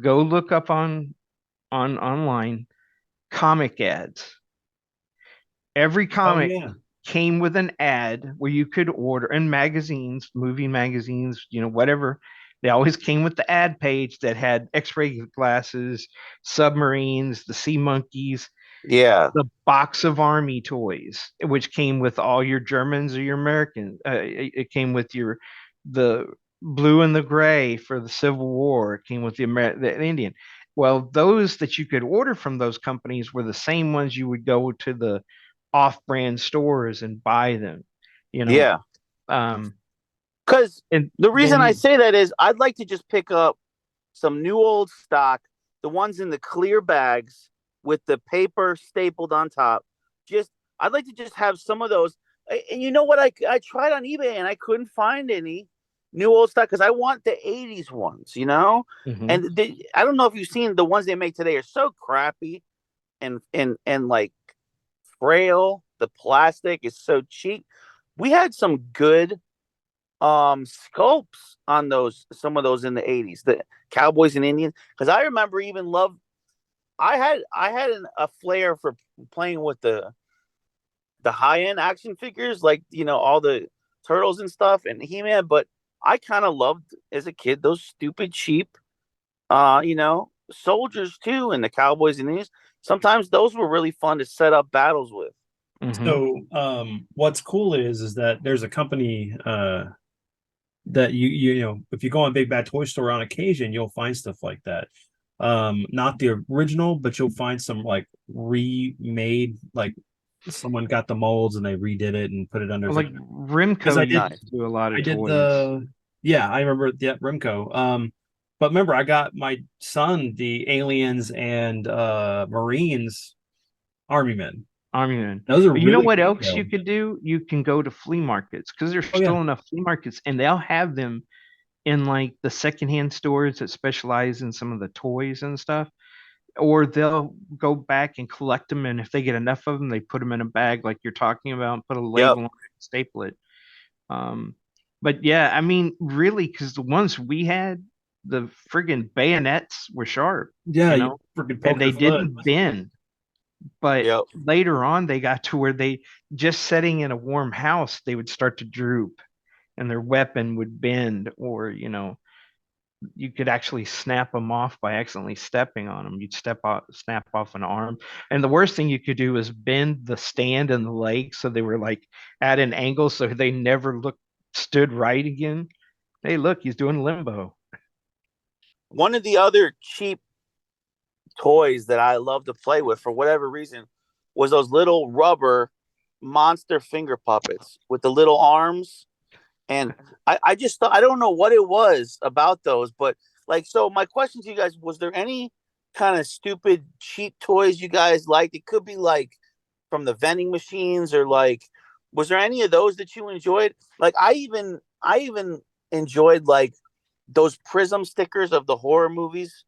Go look up online comic ads. Every comic came with an ad where you could order, and magazines, movie magazines, whatever. They always came with the ad page that had X-ray glasses, submarines, the sea monkeys, the box of army toys, which came with all your Germans or your Americans. It came with the blue and the gray for the Civil War. It came with the Indian. Well, those that you could order from those companies were the same ones you would go to the off-brand stores and buy them.
Because the reason I say that is I'd like to just pick up some new old stock, the ones in the clear bags with the paper stapled on top. I'd like to just have some of those. And you know what? I tried on eBay and I couldn't find any new old stock because I want the 80s ones, And I don't know if you've seen the ones they make today are so crappy. and like frail. The plastic is so cheap. We had some good sculpts on some of those in the 80s, the Cowboys and Indians, because I remember even love I had a flair for playing with the high end action figures, like all the turtles and stuff and He-Man, but I kind of loved as a kid those stupid cheap soldiers too, and the Cowboys and Indians. Sometimes those were really fun to set up battles with.
So what's cool is that there's a company that if you go on Big Bad Toy Store on occasion, you'll find stuff like that. Not the original, but you'll find some like remade, like someone got the molds and they redid it and put it under
like
because
Rimco used to do a lot of
I did
toys.
I remember Remco. But remember I got my son the Aliens and Marines Army Men.
Army Men.
Those are
But you know
really
what else you
detailed.
could do? You can go to flea markets because there's
Oh yeah.
still enough flea markets, and they'll have them in like the secondhand stores that specialize in some of the toys and stuff. Or they'll go back and collect them, and if they get enough of them, they put them in a bag like you're talking about, and put a
Yep.
label on it, staple it. But yeah, I mean, really, because the ones we had, the friggin' bayonets were sharp,
Yeah,
you
you
know,
freaking
and
poke
they
your foot.
didn't bend. But
Yep.
later on, they got to where they just setting in a warm house, they would start to droop, and their weapon would bend, or you could actually snap them off by accidentally stepping on them. You'd snap off an arm. And the worst thing you could do is bend the stand and the leg so they were like at an angle so they never stood right again. Hey, look, he's doing limbo.
One of the other cheap toys that I love to play with for whatever reason was those little rubber monster finger puppets with the little arms. And I just thought, I don't know what it was about those, but like, so my question to you guys, was there any kind of stupid cheap toys you guys liked? It could be like from the vending machines, or like, was there any of those that you enjoyed? Like I even enjoyed like those prism stickers of the horror movies.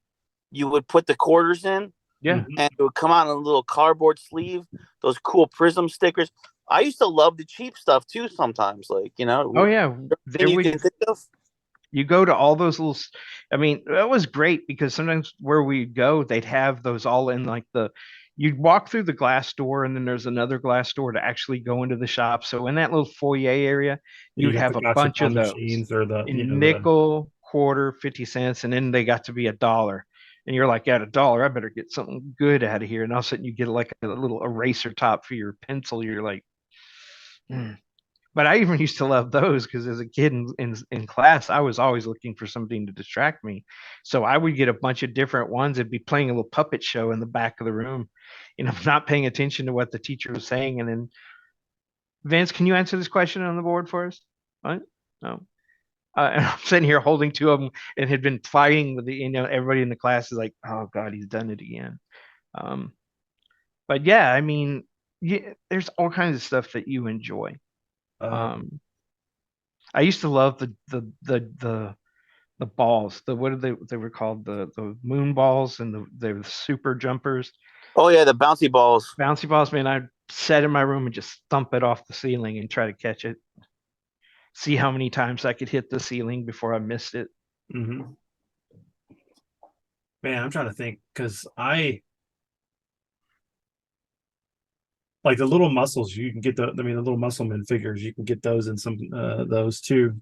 You would put the quarters in
Yeah.
Mhm.
and it would come out in a little cardboard sleeve. Those cool prism stickers. I used to love the cheap stuff too. Sometimes, like
Oh yeah.
thing
There
you
would
can think of.
you go to all those little I mean, that was great because sometimes where we'd go, they'd have those all in like you'd walk through the glass door and then there's another glass door to actually go into the shop. So in that little foyer area,
You
you'd
got the
have a
gotcha
bunch of
time
those
machines or the
in nickel, quarter, 50 cents, and then they got to be $1. And you're like, at $1, I better get something good out of here. And all of a sudden you get like a little eraser top for your pencil. You're like, "Hmm." But I even used to love those because as a kid in class, I was always looking for something to distract me. So I would get a bunch of different ones and be playing a little puppet show in the back of the room, not paying attention to what the teacher was saying. And then, Vince, can you answer this question on the board for us? What? No. And I'm sitting here holding two of them and had been fighting with everybody in the class is like, oh God, he's done it again. Um, but yeah, I mean, yeah, there's all kinds of stuff that you enjoy.
um,
Um, I used to love the balls. The what are they were called the moon balls and the super jumpers,
Oh yeah, the bouncy balls.
bouncy balls. Man, I'd sit in my room and just thump it off the ceiling and try to catch it. See how many times I could hit the ceiling before I missed it.
mhm. Man, I'm trying to think because I like the little muscles. You can get the little muscleman figures. You can get those in some those too.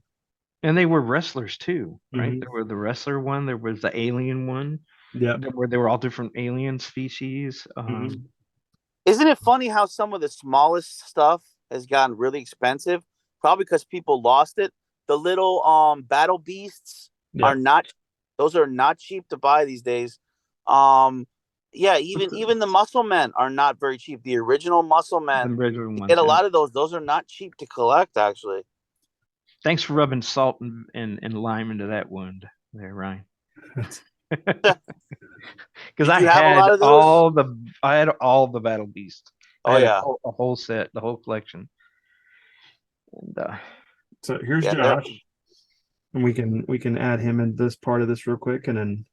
And they were wrestlers too, right?
Mhm.
There were the wrestler one, there was the alien one,
Yeah.
they were all different alien species.
Mhm.
Isn't it funny how some of the smallest stuff has gotten really expensive? Probably because people lost it. The little battle beasts
Yeah.
are not; those are not cheap to buy these days. Um, yeah, even the muscle men are not very cheap. The original muscle
The
men,
original
you
ones,
get a
yeah.
lot of those. Those are not cheap to collect, actually.
Thanks for rubbing salt and lime into that wound there, Ryan. Because
Did you have a lot of those?
I had all the battle beasts. I
Oh
had
yeah,
a whole set, the whole collection. And
So here's
yeah.
Josh, and we can add him in this part of this real quick, and then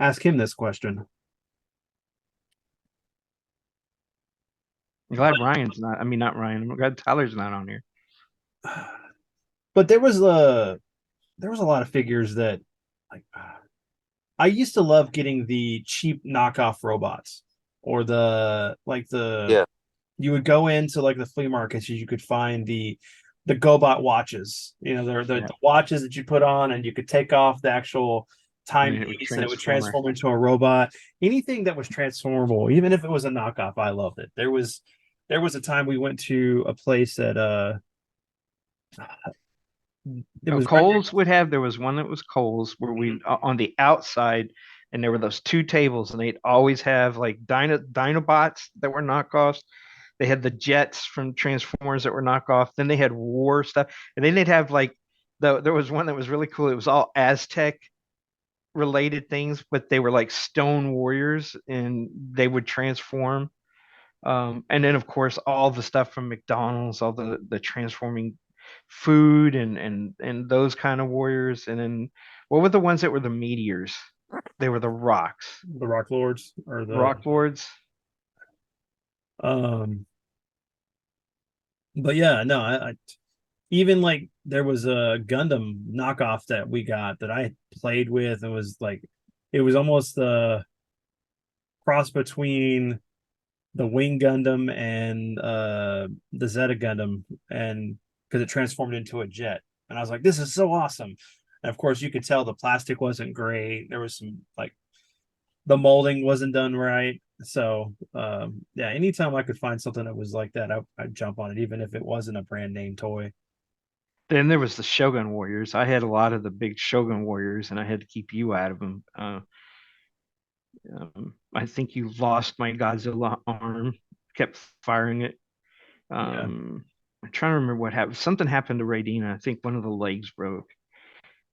ask him this question.
I'm glad Ryan's not. I mean, not Ryan. I'm glad Tyler's not on here.
But there was a lot of figures that like I used to love getting the cheap knockoff robots or the
Yeah.
you would go into like the flea markets, you could find the GoBot watches. You know, they're
Yeah.
the watches that you put on and you could take off the actual
And then it would
timepiece and it would
transform.
transform into a robot. Anything that was transformable, even if it was a knockoff, I loved it. There was a time we went to a place that it
Oh,
was right
Coles would have. There was one that was Coles where
next.
we on the outside, and there were those two tables, and they'd always have like Dinobots that were knockoffs. They had the jets from Transformers that were knockoff. Then they had war stuff, and then they'd have like there was one that was really cool. It was all Aztec related things, but they were like stone warriors, and they would transform. And then of course all the stuff from McDonald's, all the transforming food and those kind of warriors. And then what were the ones that were the meteors? They were the rocks,
The Rock Lords or the
rock lords.
um but yeah, no, I even like there was a Gundam knockoff that we got that I played with and was like it was almost the cross between the Wing Gundam and the Zeta Gundam and because it transformed into a jet. And I was like, this is so awesome. And of course you could tell the plastic wasn't great. There was some like the molding wasn't done right. So yeah, anytime I could find something that was like that, I'd jump on it, even if it wasn't a brand name toy.
Then there was the Shogun warriors. I had a lot of the big Shogun warriors, and I had to keep you out of them. I think you lost my Godzilla arm. Kept firing it.
Yeah.
I'm trying to remember what happened. Something happened to Radina. I think one of the legs broke.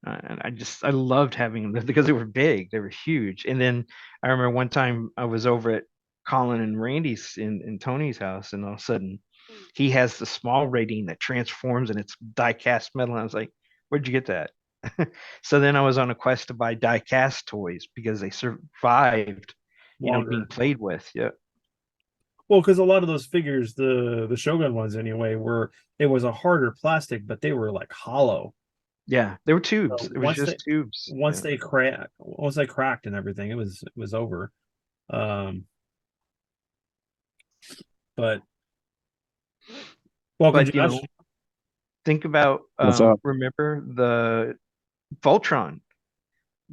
And I loved having them because they were big, they were huge. And then I remember one time I was over at Colin and Randy's in Tony's house, and all of a sudden he has the small rating that transforms and it's die cast metal. And I was like, where'd you get that? So then I was on a quest to buy die cast toys because they survived, being
Longer.
played with. Yeah.
Well, because a lot of those figures, the Shogun ones anyway, were it was a harder plastic, but they were like hollow.
Yeah. They were tubes.
So
It was just tubes. Yeah.
once they cracked and everything, it was over. Um, but welcome,
But
Josh.
think about
What's up?
remember the Voltron.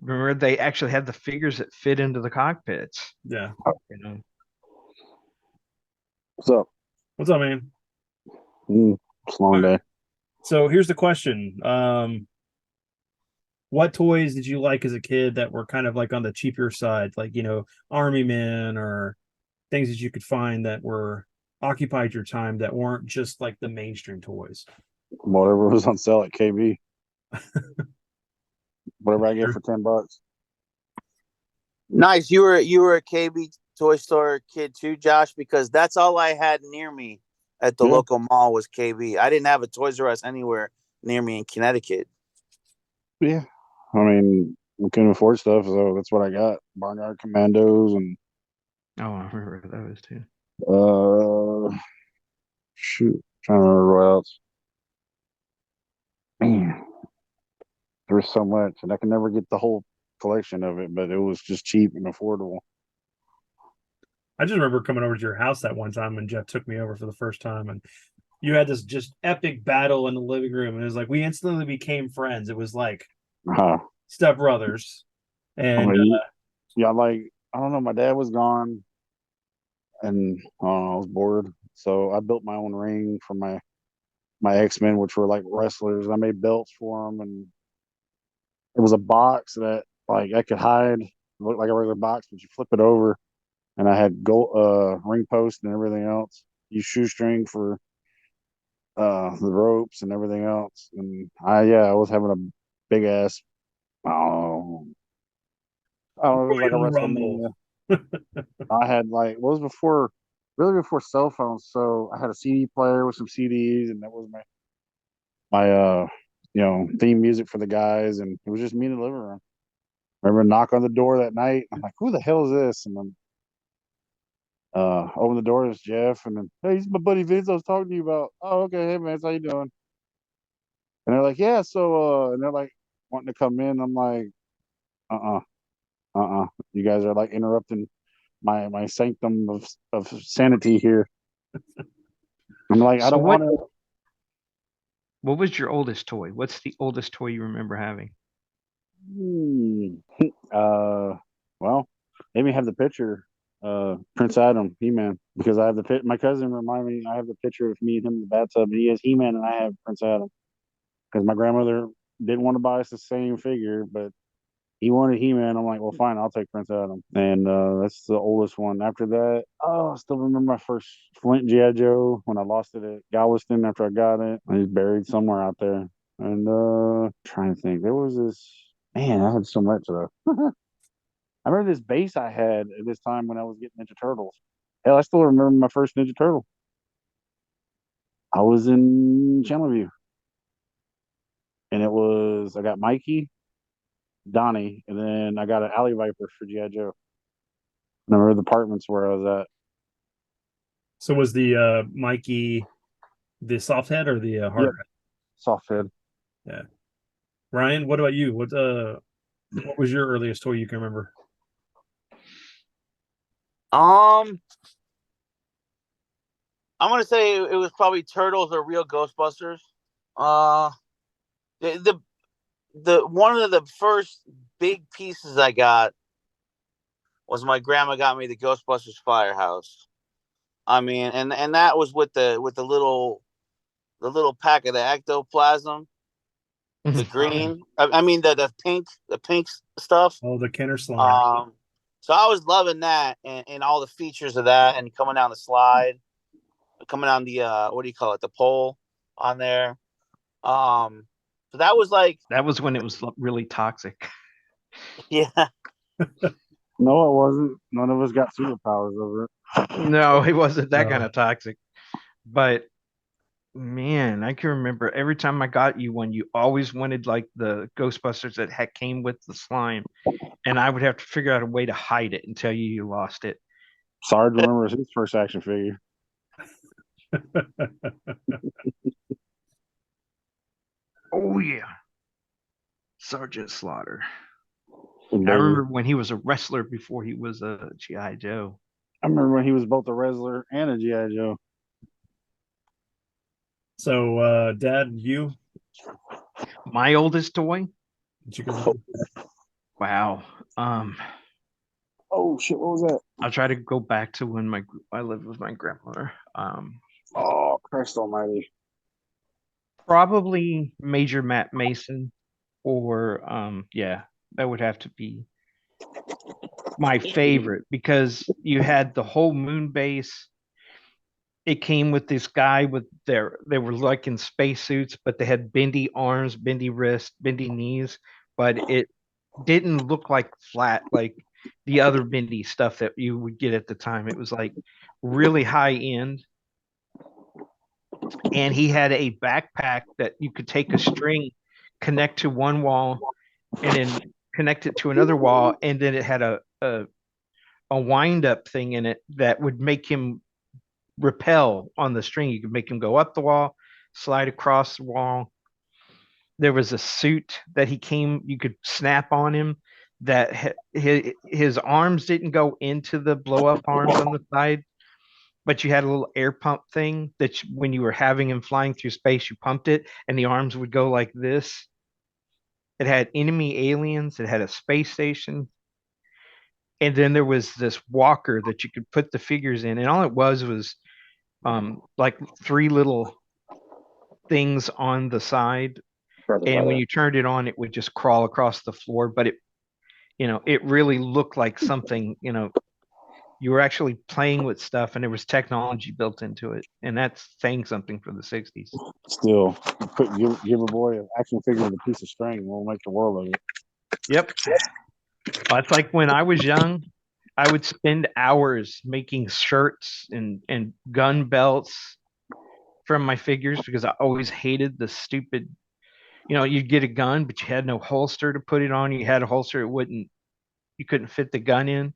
Remember they actually had the figures that fit into the cockpits.
Yeah.
You know,
What's up?
What's up, man?
It's a long day.
So here's the question. What toys did you like as a kid that were kind of like on the cheaper side, like Army Men or things that you could find that were occupied your time that weren't just like the mainstream toys?
Whatever was on sale at KB. Whatever I get for $10.
Nice. You were a KB toy store kid too, Josh, because that's all I had near me at the
Yeah.
local mall was KB. I didn't have a Toys R Us anywhere near me in Connecticut.
Yeah. I mean, we couldn't afford stuff, so that's what I got. Barnyard Commandos and
oh, I remember those too.
shoot, trying to remember what else. Man, there was so much, and I can never get the whole collection of it, but it was just cheap and affordable.
I just remember coming over to your house that one time when Jeff took me over for the first time, and you had this just epic battle in the living room, and it was like we instantly became friends. It was like
Huh.
step brothers,
I
and
mean, yeah, like I don't know, my dad was gone, and I was bored, so I built my own ring for my X-Men, which were like wrestlers. I made belts for them, and it was a box that like I could hide, looked like a regular box, but you flip it over, and I had gold ring post and everything else. You shoestring for the ropes and everything else, and I was having a big ass. Oh, I don't know. It was like a
Royal Rumble.
WrestleMania. I had like what was before, really before cell phones. So I had a CD player with some CDs, and that was my theme music for the guys, and it was just me in the living room. I remember knock on the door that night. I'm like, who the hell is this? And then Open the door, it's Jeff, and then, hey, he's my buddy Vince I was talking to you about. Oh, okay, hey man, how you doing? And they're like, yeah, so and they're like wanting to come in. I'm like, uh you guys are like interrupting my sanctum of sanity here. I'm like, I
So
don't want to.
what was your oldest toy? What's the oldest toy you remember having?
Hmm. Well, they may have the picture, Prince Adam, He-Man, because I have the my cousin reminded me I have the picture of me and him in the bathtub, and he has He-Man and I have Prince Adam because my grandmother didn't want to buy us the same figure, but he wanted He-Man. I'm like, well, fine, I'll take Prince Adam, and that's the oldest one. After that, oh, I still remember my first Flint GI Joe when I lost it at Galveston after I got it. It's buried somewhere out there, and trying to think, there was this. Man, I had so much though. I remember this base I had at this time when I was getting Ninja Turtles. Hell, I still remember my first Ninja Turtle. I was in Chandlerview, and I got Mikey, Donnie, and then I got an Alley Viper for GI Joe. And I remember the apartments where I was at.
So was the Mikey the soft head or the hard
Yep, soft head.
head? Yeah. Ryan, what about you? What was your earliest toy you can remember?
I'm gonna say it was probably Turtles or Real Ghostbusters. Uh, the one of the first big pieces I got was my grandma got me the Ghostbusters Firehouse. I mean, and that was with the little pack of the ectoplasm, the green. I mean the pink stuff.
Oh, the Kenner slime.
So I was loving that and all the features of that and coming down the slide, coming down the what do you call it, the pole on there. So that was like,
That was when it was really toxic.
yeah,
No, it wasn't. None of us got superpowers over it.
No, it wasn't that kind
No.
of toxic. But man, I can remember every time I got you one, you always wanted like the Ghostbusters that came with the slime, and I would have to figure out a way to hide it until you lost it.
Sarge remembers his first action figure.
Oh yeah, Sergeant Slaughter. I
Baby.
remember when he was a wrestler before he was a GI Joe.
I remember when he was both a wrestler and a GI Joe.
So, Dad, you?
My oldest toy.
Did you go?
Wow.
Oh shit! What was that?
I'll try to go back to when I lived with my grandmother.
Oh Christ Almighty!
Probably Major Matt Mason, or yeah, that would have to be my favorite because you had the whole moon base. It came with this guy with they were like in spacesuits, but they had bendy arms, bendy wrists, bendy knees, but it didn't look like flat like the other bendy stuff that you would get at the time. It was like really high end. And he had a backpack that you could take a string, connect to one wall, and then connect it to another wall, and then it had a wind up thing in it that would make him repel on the string. You could make him go up the wall, slide across the wall. There was a suit that you could snap on him that his arms didn't go into the blow up arms on the side, but you had a little air pump thing that when you were having him flying through space, you pumped it and the arms would go like this. It had enemy aliens, it had a space station, and then there was this walker that you could put the figures in, and all it was like three little things on the side, and when you turned it on, it would just crawl across the floor. But it really looked like something. You were actually playing with stuff, and there was technology built into it, and that's saying something for the '60s.
Still, give a boy an action figure with a piece of string. We'll make the world of it.
Yep, it's like when I was young, I would spend hours making shirts and gun belts from my figures because I always hated the stupid. You'd get a gun, but you had no holster to put it on. You had a holster, you couldn't fit the gun in.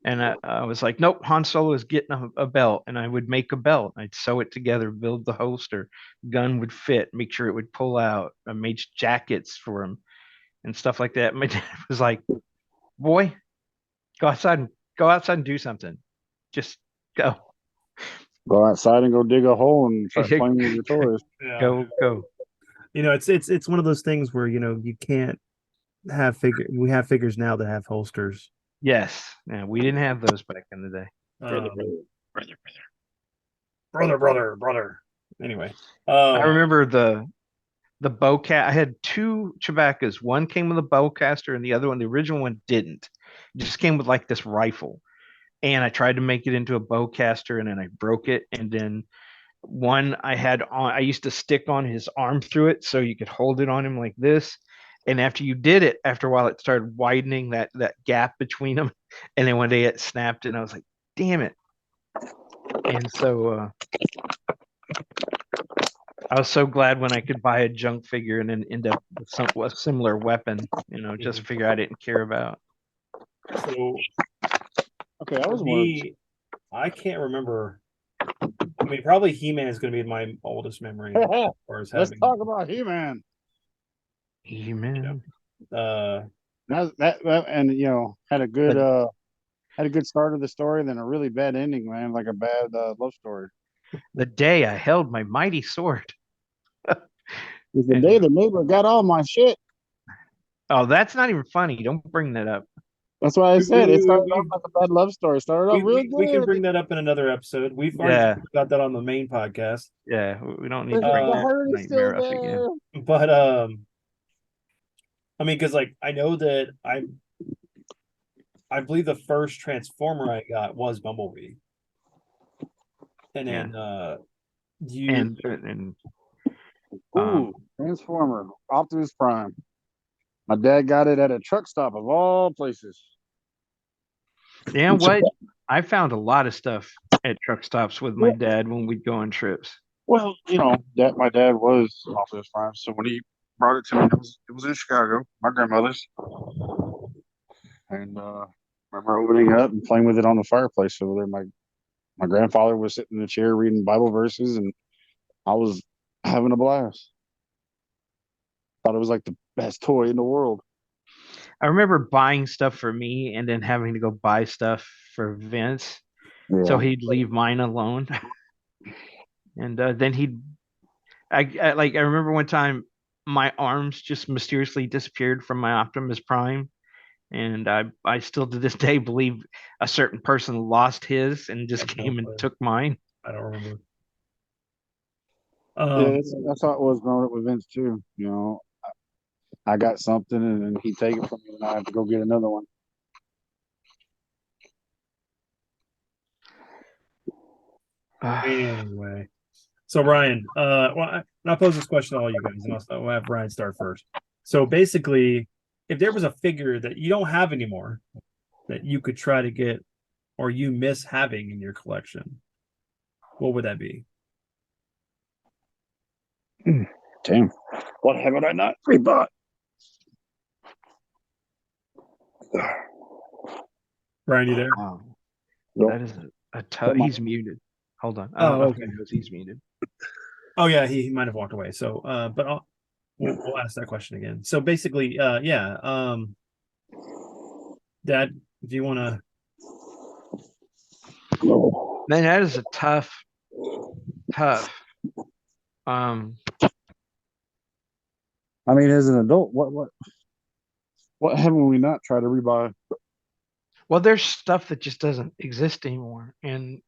And I was like, nope, Han Solo is getting a belt. And I would make a belt. I'd sew it together, build the holster, gun would fit, make sure it would pull out. I made jackets for him and stuff like that. My dad was like, boy, go outside and do something. Just go.
Go outside and go dig a hole and start playing with your toys.
Yeah.
Go.
You know, it's one of those things where, you know, you can't have we have figures now that have holsters.
Yes. Yeah, we didn't have those back in the day.
Brother. Anyway,
I remember the bowcat. I had two Chewbacca's. One came with a bowcaster, and the other one, the original one, didn't. It just came with like this rifle. And I tried to make it into a bowcaster, and then I broke it. And then one I had on, I used to stick on his arm through it so you could hold it on him like this. And after you did it, after a while, it started widening that gap between them. And then one day it snapped, and I was like, "Damn it!" And so I was so glad when I could buy a junk figure and then end up with a similar weapon, just a figure I didn't care about.
so
Okay, I
for
was wondering.
me, I can't remember. I mean, probably He-Man is going to be my oldest memory as far as
Let's
having.
talk about He-Man.
He-Man.
That and had a good start of the story, and then a really bad ending, man, like a bad love story.
The day I held my mighty sword.
It's the day the neighbor got all my shit.
Oh, that's not even funny. Don't bring that up.
That's why I said it started off like a bad love story. It started off real good.
We can bring that up in another episode. We've already talked about that on the main podcast.
Yeah, we don't need
But
to bring
the
that
hurt is still
nightmare up again.
there.
But I mean, because like I know that I believe the first Transformer I got was Bumblebee, and then
And
Ooh, Transformer, Optimus Prime. My dad got it at a truck stop of all places.
yeah, what? I found a lot of stuff at truck stops with my dad when we'd go on trips.
Well, my dad was Optimus Prime, so when he brought it to me, it was in Chicago, my grandmother's, and remember opening it up and playing with it on the fireplace over there. My grandfather was sitting in the chair reading Bible verses, and I was having a blast. Thought it was like the best toy in the world.
I remember buying stuff for me and then having to go buy stuff for Vince.
Yeah.
So he'd leave mine alone. And then I remember one time my arms just mysteriously disappeared from my Optimus Prime. And I still to this day believe a certain person lost his and just came and took mine.
I don't remember.
Yeah, that's how it was growing up with Vince too. I got something and then he'd take it from me and I have to go get another one.
Anyway, so Ryan, I'll pose this question to all you guys, and I'll have Ryan start first. So basically, if there was a figure that you don't have anymore that you could try to get or you miss having in your collection, what would that be?
Damn. What haven't I not rebought?
Ryan, you there?
That is a tough. He's muted. Hold on. I don't know if he knows he's muted.
Oh yeah, he might have walked away. So, but we'll ask that question again. So basically, Dad, if you want to.
Man, that is a tough.
I mean, as an adult, what haven't we not tried to rebuy?
Well, there's stuff that just doesn't exist anymore, and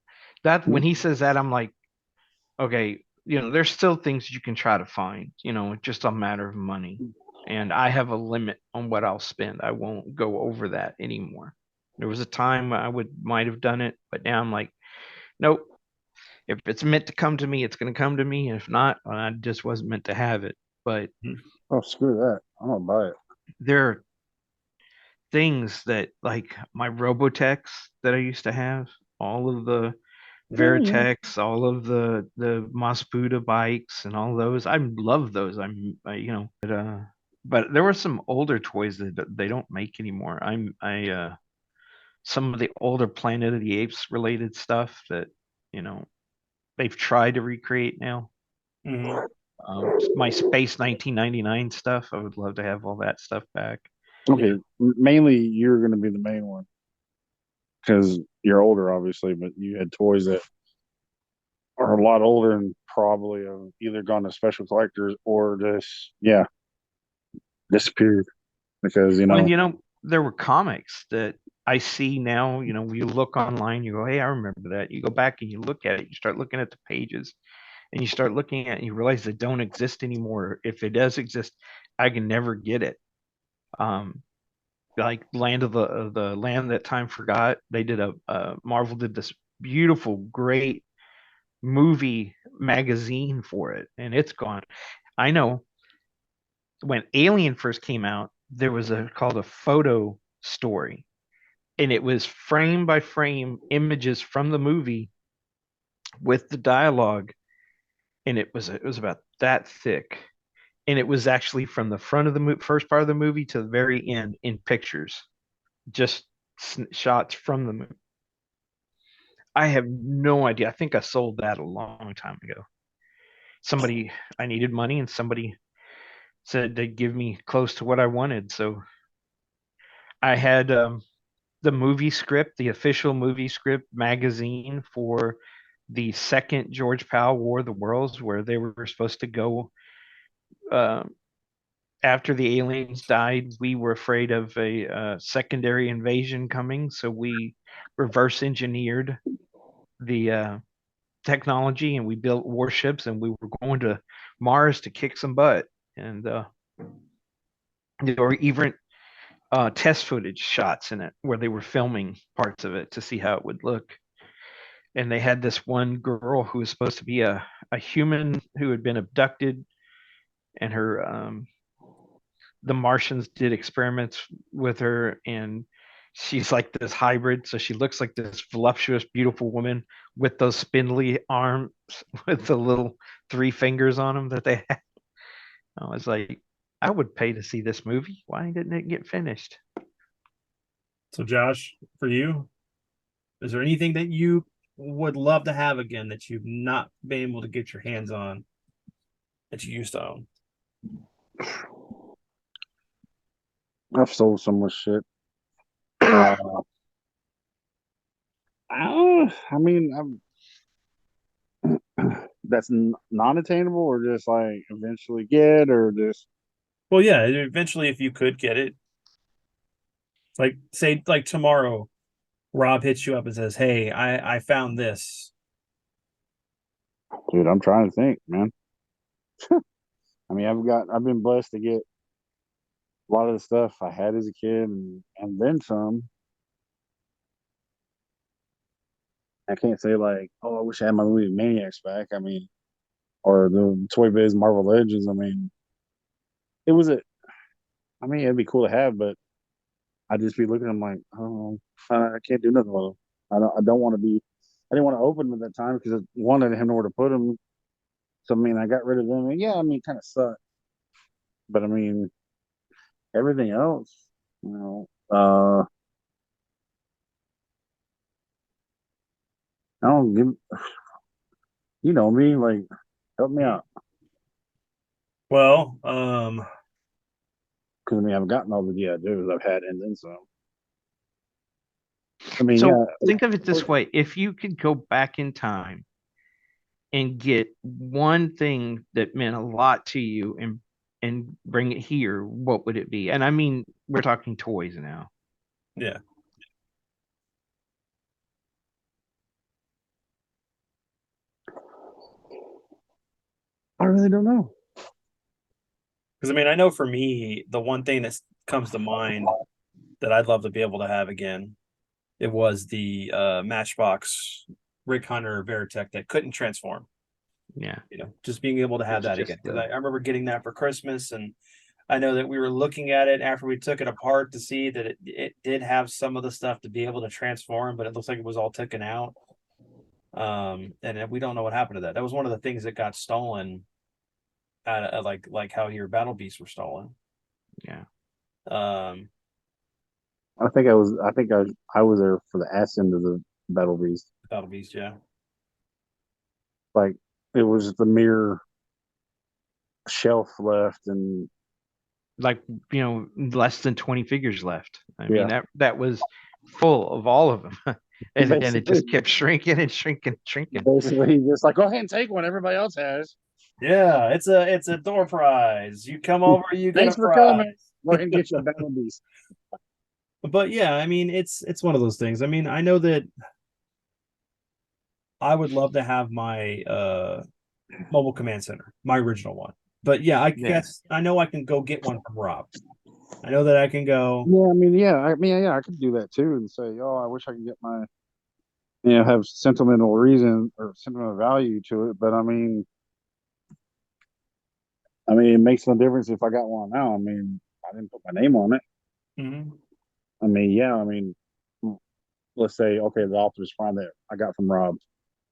that when he says that, I'm like, okay, there's still things you can try to find. It's just a matter of money, and I have a limit on what I'll spend. I won't go over that anymore. There was a time I might have done it, but now I'm like, nope. If it's meant to come to me, it's going to come to me. If not, I just wasn't meant to have it. But
oh, screw that! I'm gonna buy it.
There are things that, like my Robotechs that I used to have, all of the Veritex, all of the Maspuda bikes, and all those. I love those. But there were some older toys that they don't make anymore. some of the older Planet of the Apes related stuff that, you know, they've tried to recreate now.
Mhm.
My Space 1999 stuff, I would love to have all that stuff back.
Okay, mainly you're going to be the main one because you're older, obviously, but you had toys that are a lot older and probably have either gone to special collectors or just, yeah, disappeared because,
Well, and, you know, there were comics that I see now, you know, you look online, you go, hey, I remember that. You go back and you look at it, you start looking at the pages, and you start looking at it and you realize they don't exist anymore. If it does exist, I can never get it. Like the Land That Time Forgot, they did Marvel did this beautiful, great movie magazine for it, and it's gone. I know when Alien first came out, there was a called a photo story, and it was frame by frame images from the movie with the dialogue, and it was about that thick, and it was actually from the front of the first part of the movie to the very end in pictures, just shots from the movie. I have no idea. I think I sold that a long time ago. Somebody, I needed money, and somebody said they'd give me close to what I wanted, so I had the movie script, the official movie script magazine for the second George Powell War of the Worlds, where they were supposed to go uh, after the aliens died. We were afraid of a secondary invasion coming, so we reverse engineered the technology and we built warships and we were going to Mars to kick some butt. And there were even test footage shots in it where they were filming parts of it to see how it would look. And they had this one girl who was supposed to be a human who had been abducted, and her the Martians did experiments with her, and she's like this hybrid, so she looks like this voluptuous, beautiful woman with those spindly arms with the little three fingers on them that they have. I was like, I would pay to see this movie. Why didn't it get finished?
So, Josh, for you, is there anything that you would love to have again that you've not been able to get your hands on that you used to own?
I've sold so much shit. Uh, I mean, that's non-attainable or just like eventually get or just
Well, yeah, eventually, if you could get it, like say, like tomorrow, Rob hits you up and says, "Hey, I found this."
dude, I'm trying to think, man. I mean, I've been blessed to get a lot of the stuff I had as a kid and then some. I can't say like, oh, I wish I had my movie Maniacs back. I mean, or the Toy Biz Marvel Legends. I mean, it was a. I mean, it'd be cool to have, but I'd just be looking at them like, oh, I can't do nothing with them. I don't want to be. I didn't want to open them at that time because one, I didn't have nowhere to put them. So I mean, I got rid of them. And yeah, I mean, it kind of sucked. But I mean, everything else, you know, I don't give. You know me, like, help me out.
Well,
Because I mean, I've gotten all the do I've had and then some. I mean,
So
yeah,
think of it this way: if you could go back in time and get one thing that meant a lot to you and bring it here, what would it be? And I mean, we're talking toys now.
yeah,
I really don't know.
because I mean, I know for me, the one thing that comes to mind that I'd love to be able to have again, it was the Matchbox Rick Hunter Veritech that couldn't transform.
Yeah.
Just being able to have
It's
that
just
again. Because I remember getting that for Christmas, and I know that we were looking at it after we took it apart to see that it did have some of the stuff to be able to transform, but it looks like it was all taken out. And we don't know what happened to that. That was one of the things that got stolen, like how your battle beasts were stolen.
yeah.
Um,
I think I was there for the ass end of the Battle Beast.
Battle Beast, yeah.
Like it was the mere shelf left, and
Like, less than 20 figures left. I mean,
yeah,
that was full of all of them. And then it
basically,
just kept shrinking and shrinking, shrinking.
basically, just like go ahead and take one. Everybody else has.
Yeah, it's a door prize. You come over, you get a
Thanks for coming.
prize.
Go ahead and get you a Battle Beast.
But yeah, I mean, it's one of those things. I mean, I know that I would love to have my mobile command center, my original one. But yeah, I
Yeah.
guess I know I can go get one from Rob. I know that I can go.
I could do that too, and say, oh, I wish I could get my, have sentimental reason or sentimental value to it. But it makes no difference if I got one now. I mean, I didn't put my name on it.
Mhm.
I mean, yeah, I mean, let's say, okay, the Optimus Prime that I got from Rob.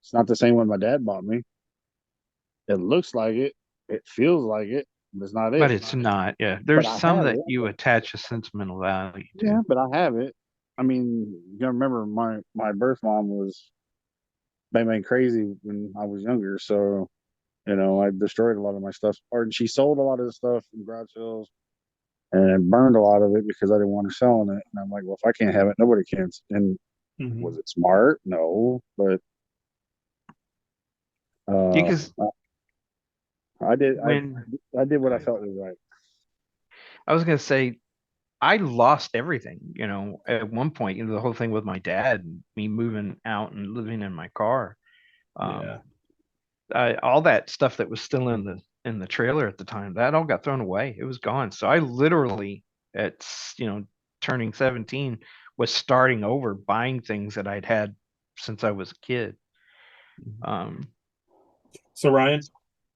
It's not the same one my dad bought me. It looks like it. It feels like it. But it's not
But
it.
it's not. Yeah.
But
There's
I
some
have
that
it.
you attach a sentimental value
Yeah,
to.
but I have it. I mean, you gotta remember my birth mom was bang crazy when I was younger. So, I destroyed a lot of my stuff. Or she sold a lot of the stuff in garage sales and burned a lot of it because I didn't want her selling it. And I'm like, well, if I can't have it, nobody can. And was
Mhm.
it smart? No, but uh,
Because
I did
when
I did what I felt was right.
I was going to say, I lost everything, at one point, the whole thing with my dad, and me moving out and living in my car. Um,
Yeah.
all that stuff that was still in the trailer at the time, that all got thrown away. It was gone. So I literally, at turning 17, was starting over, buying things that I'd had since I was a kid. Um,
So Ryan,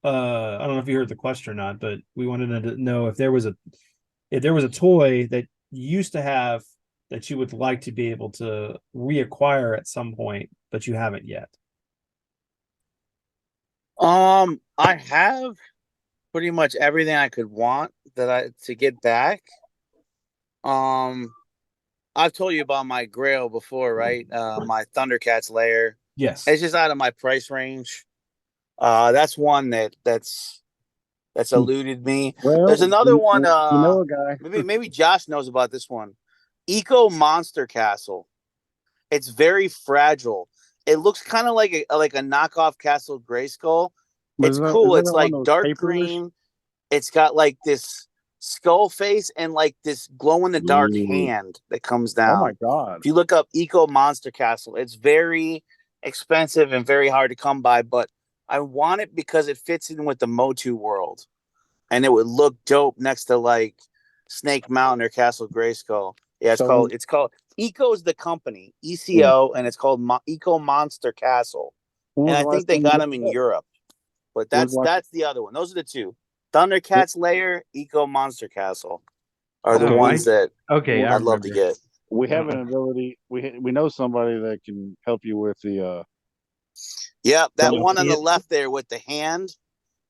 I don't know if you heard the question or not, but we wanted to know if there was a toy that you used to have that you would like to be able to reacquire at some point, but you haven't yet.
I have pretty much everything I could want to get back. Um, I've told you about my Grail before, right? My Thundercats lair.
Yes.
It's just out of my price range. That's one that's eluded me. There's
Well,
another one.
you know a guy.
Maybe Josh knows about this one. Eco Monster Castle. It's very fragile. It looks kind of like a knockoff Castle Grayskull. It's
Is
cool.
that
It's
one
like
of those
dark
papers?
green. It's got like this skull face and like this glow in the dark
Ooh.
hand that comes
Oh my
down.
God.
If you look up Eco Monster Castle, it's very expensive and very hard to come by, but I want it because it fits in with the Motu world, and it would look dope next to like Snake Mountain or Castle Grayskull. Yeah,
So
it's called Eco's the company,
yeah.
ECO, and it's called Eco Monster Castle.
When
And
was
I
the last
think they
time you
got
looked
them in
it up?
Europe, but
When was the last
that's the other one. Those are the two. Thundercats Lair, Eco Monster Castle are the
oh,
ones that
okay, I
I'd love to
remember.
get.
we have an
Uh,
ability. We know somebody that can help you with the
Yep, that
Yeah.
one on the
it,
left there with the hand.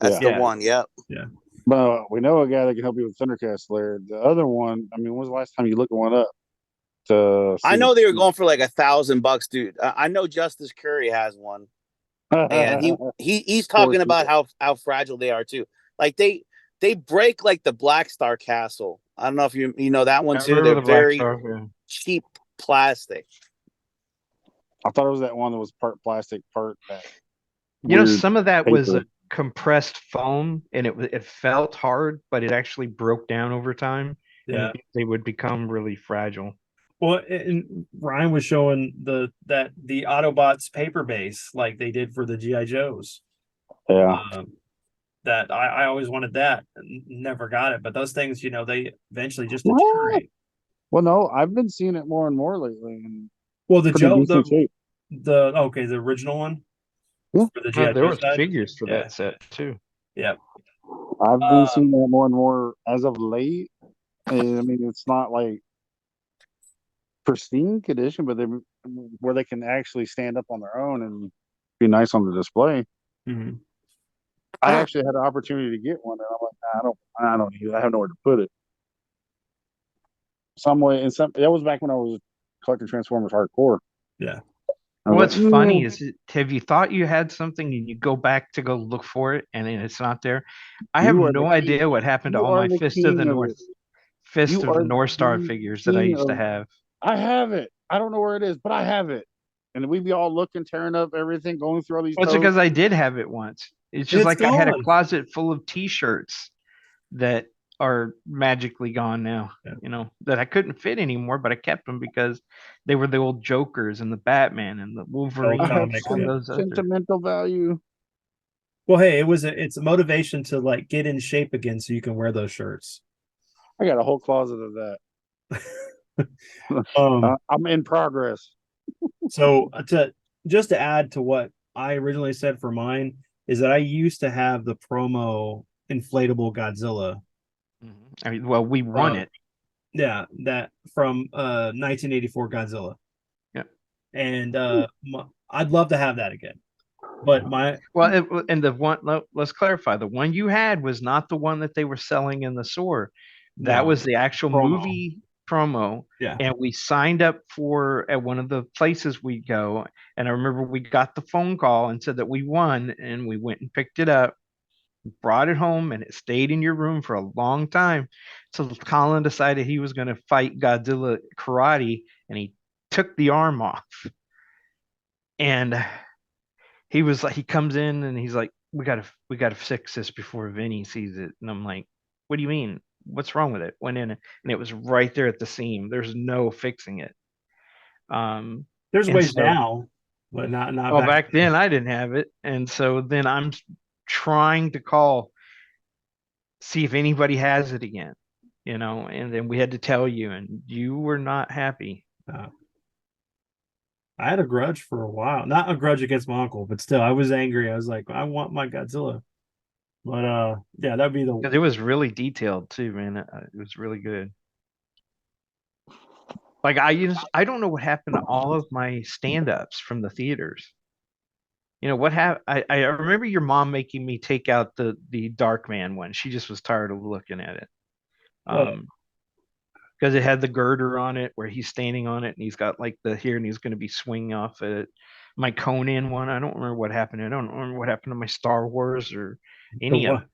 That's
yeah.
the
yeah,
one. Yep.
Yeah.
But we know a guy that can help you with Thundercast Slayer. The other one, I mean, when was the last time you looked one up to
I
see
know they were going for like $1,000, dude. I know Justice Curry has one, and
the
he's
course,
talking about how fragile they are too. Like they break like the Black Star Castle. I don't know if you know that one
I
too.
remember
They're
the Black
very
Star. Yeah.
cheap plastic.
I thought it was that one that was part plastic, part that weird
Some of that was
paper.
a compressed foam, and it felt hard, but it actually broke down over time,
Yeah.
and they would become really fragile.
Well, and Ryan was showing the Autobots paper base like they did for the GI Joes.
Yeah.
That I always wanted that, never got it. But those things, they eventually just
What?
deteriorate.
Well, no, I've been seeing it more and more lately in
Well, the
pretty
Joe
decent shape.
the original one
Yeah,
for the
Oh,
GI
there
Joe
was
side.
figures for
Yeah,
that set too.
yeah.
I've been
Uh,
seeing that more and more as of late. And I mean, it's not like pristine condition, but they where they can actually stand up on their own and be nice on the display.
mhm.
I actually had an opportunity to get one, and I'm like, nah, I don't need it. I have nowhere to put it. some way. And some that was back when I was collecting Transformers hardcore.
Yeah.
I was
What's
like,
funny is, have you thought you had something and you go back to go look for it and then it's not there? I have
You are the
no
king.
idea what happened to
You
all
are
my
the
Fist of the
king of
North,
it.
Fist
You
of the
are
North Star
the
figures that I
king
used to
of.
have.
I have it. I don't know where it is, but I have it. And we'd be all looking, tearing up everything, going through all these
Well, it's
totes.
because I did have it once. It's
And
just
it's
like I had a
gone.
closet full of T-shirts that are magically gone now.
Yeah.
You know, that I couldn't fit anymore, but I kept them because they were the old Jokers and the Batman and the Wolverine
I have
and
comics,
all
yeah.
those other.
sentimental value.
Well, hey, it's a motivation to like get in shape again so you can wear those shirts.
I got a whole closet of that. I'm in progress.
So to add to what I originally said for mine is that I used to have the promo inflatable Godzilla.
I mean, well, we won
From-
it.
Yeah, that from 1984 Godzilla.
Yeah.
And I'd love to have that again. But my
Well, and the one, let's clarify, the one you had was not the one that they were selling in the store. That
No,
was the actual
promo.
movie promo.
Yeah.
And we signed up for at one of the places we go. And I remember we got the phone call and said that we won, and we went and picked it up, brought it home, and it stayed in your room for a long time. So Colin decided he was going to fight Godzilla karate, and he took the arm off. And he was like, he comes in and he's like, we gotta fix this before Vinny sees it. And I'm like, what do you mean? What's wrong with it? Went in and it was right there at the seam. There's no fixing it.
There's
And
ways
so,
now, but not
well,
back.
back then I didn't have it, and so then I'm trying to call, see if anybody has it again, you know. And then we had to tell you, and you were not happy.
I had a grudge for a while. Not a grudge against my uncle, but still I was angry. I was like, I want my Godzilla. But yeah, that'd be
Because
the
it was really detailed too, man. It was really good. Like I don't know what happened to all of my stand-ups from the theaters. You know what happened? I remember your mom making me take out the Dark Man one. She just was tired of looking at it. Because it had the girder on it where he's standing on it and he's got like the here and he's going to be swinging off it. My Conan one, I don't remember what happened. I don't remember what happened to my Star Wars or any of it.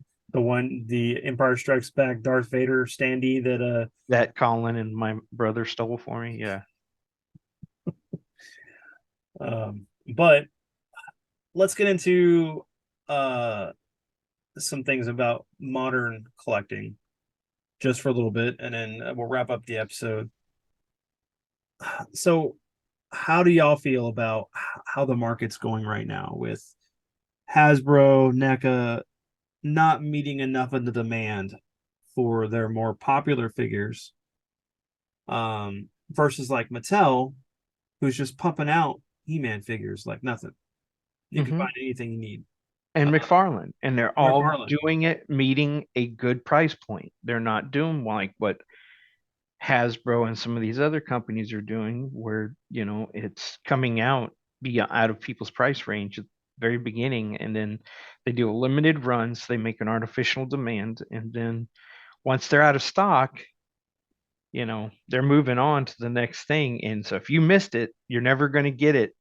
The Empire Strikes Back Darth Vader standee
That Colin and my brother stole for me. Yeah.
But let's get into some things about modern collecting just for a little bit, and then we'll wrap up the episode. So, how do y'all feel about how the market's going right now with Hasbro, NECA not meeting enough of the demand for their more popular figures, versus like Mattel, who's just pumping out He-Man figures like nothing. You can
Mhm.
find anything you need.
And McFarlane, and they're all
McFarlane.
doing it meeting a good price point. They're not doing like what Hasbro and some of these other companies are doing, where you know it's coming out be out of people's price range at the very beginning, and then they do a limited runs. They make an artificial demand, and then once they're out of stock, you know they're moving on to the next thing. And so if you missed it, you're never going to get it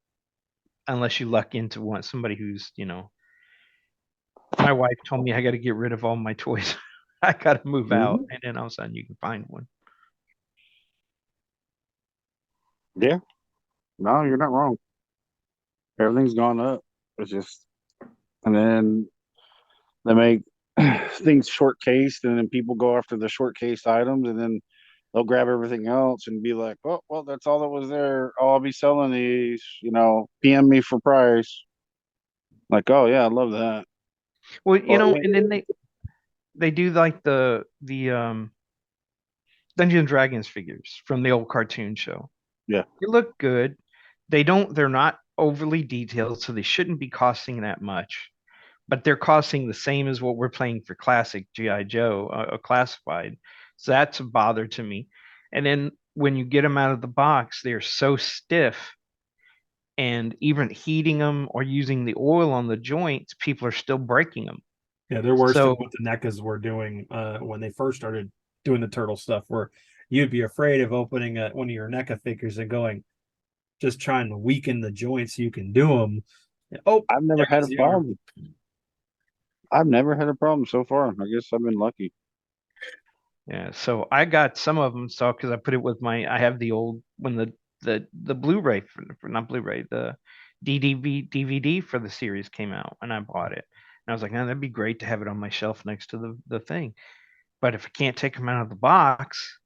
unless you luck into one somebody who's my wife told me I got to get rid of all my toys. I got to move out, and then all of a sudden you can find one.
Yeah. No, you're not wrong. Everything's gone up. It's just, and then they make things short cased, and then people go after the short cased items, and then they'll grab everything else and be like, "Oh, well, that's all that was there. Oh, I'll be selling these. PM me for price." Like, oh yeah, I love that.
Well,
Well,
and then they do like the Dungeons and Dragons figures from the old cartoon show.
yeah,
They look good. They're not overly detailed, so they shouldn't be costing that much. But they're costing the same as what we're playing for classic GI Joe, classified. So that's a bother to me. And then when you get them out of the box, they're so stiff, and even heating them or using the oil on the joints, people are still breaking them.
Yeah, they're worse than
So
what the NECAs were doing when they first started doing the turtle stuff, where you'd be afraid of opening one of your NECA figures and going, just trying to weaken the joints so you can do them. Oh,
I've never
there
had
goes
a
the arm.
problem. I've never had a problem so far. I guess I've been lucky.
Yeah, so I got some of them, so because I put it with I have the old when the Blu-ray for not Blu-ray, the DVD for the series came out, and I bought it. And I was like, "Man, that'd be great to have it on my shelf next to the thing." But if I can't take them out of the box,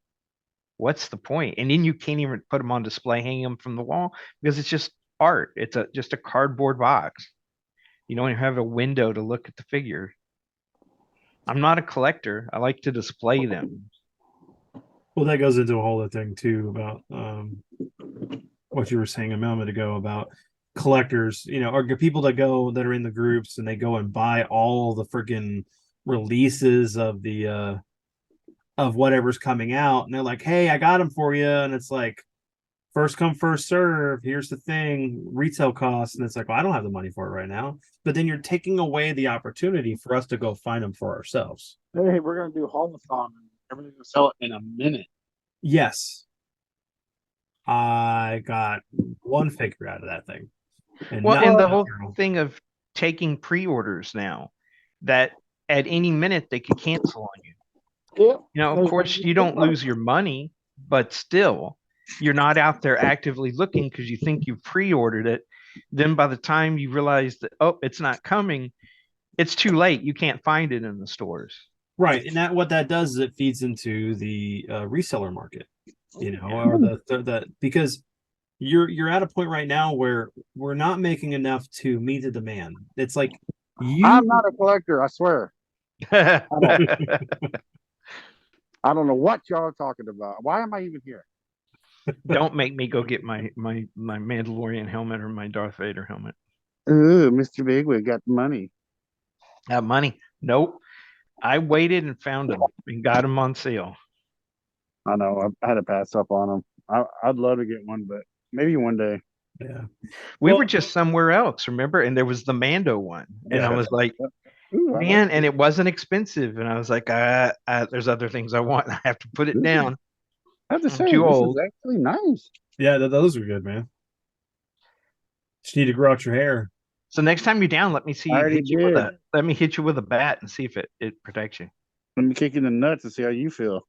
what's the point? And then you can't even put them on display, hang them from the wall because it's just art. It's just a cardboard box. You don't even have a window to look at the figure. I'm not a collector. I like to display them.
Well, that goes into a whole other thing too about what you were saying a moment ago about collectors, or people that are in the groups and they go and buy all the freaking releases of the of whatever's coming out, and they're like, "Hey, I got them for you," and it's like, first come, first serve. Here's the thing, retail costs, and it's like, well, I don't have the money for it right now. But then you're taking away the opportunity for us to go find them for ourselves.
Hey, we're gonna do Holothon and everything will sell it in a minute.
Yes, I got one figure out of that thing.
Well, and the whole thing of taking pre-orders now, that at any minute they could cancel on you.
Yeah.
Of course, you don't lose your money, but still, you're not out there actively looking because you think you pre-ordered it. Then by the time you realize that, oh, it's not coming, it's too late. You can't find it in the stores.
Right, and what that does is it feeds into the reseller market, or the because you're at a point right now where we're not making enough to meet the demand. It's like
I'm not a collector, I swear. I don't know what y'all are talking about. Why am I even here?
Don't make me go get my Mandalorian helmet or my Darth Vader helmet.
Ooh, Mr. Bigwig got money.
Money? Nope. I waited and found them and got them on sale.
I know. I had to pass up on them. I'd love to get one, but maybe one day.
Yeah.
We were just somewhere else, remember? And there was the Mando one. And I was like,
Ooh,
man, and it wasn't expensive. And I was like, there's other things I want. I have to put it down.
I have to
I'm
say,
too
this
old.
is actually nice.
Yeah, those are good, man. Just need to grow out your hair.
So next time you're down, let me see.
Let
me hit you with a bat and see if it protects you.
Let me kick you in the nuts and see how you feel.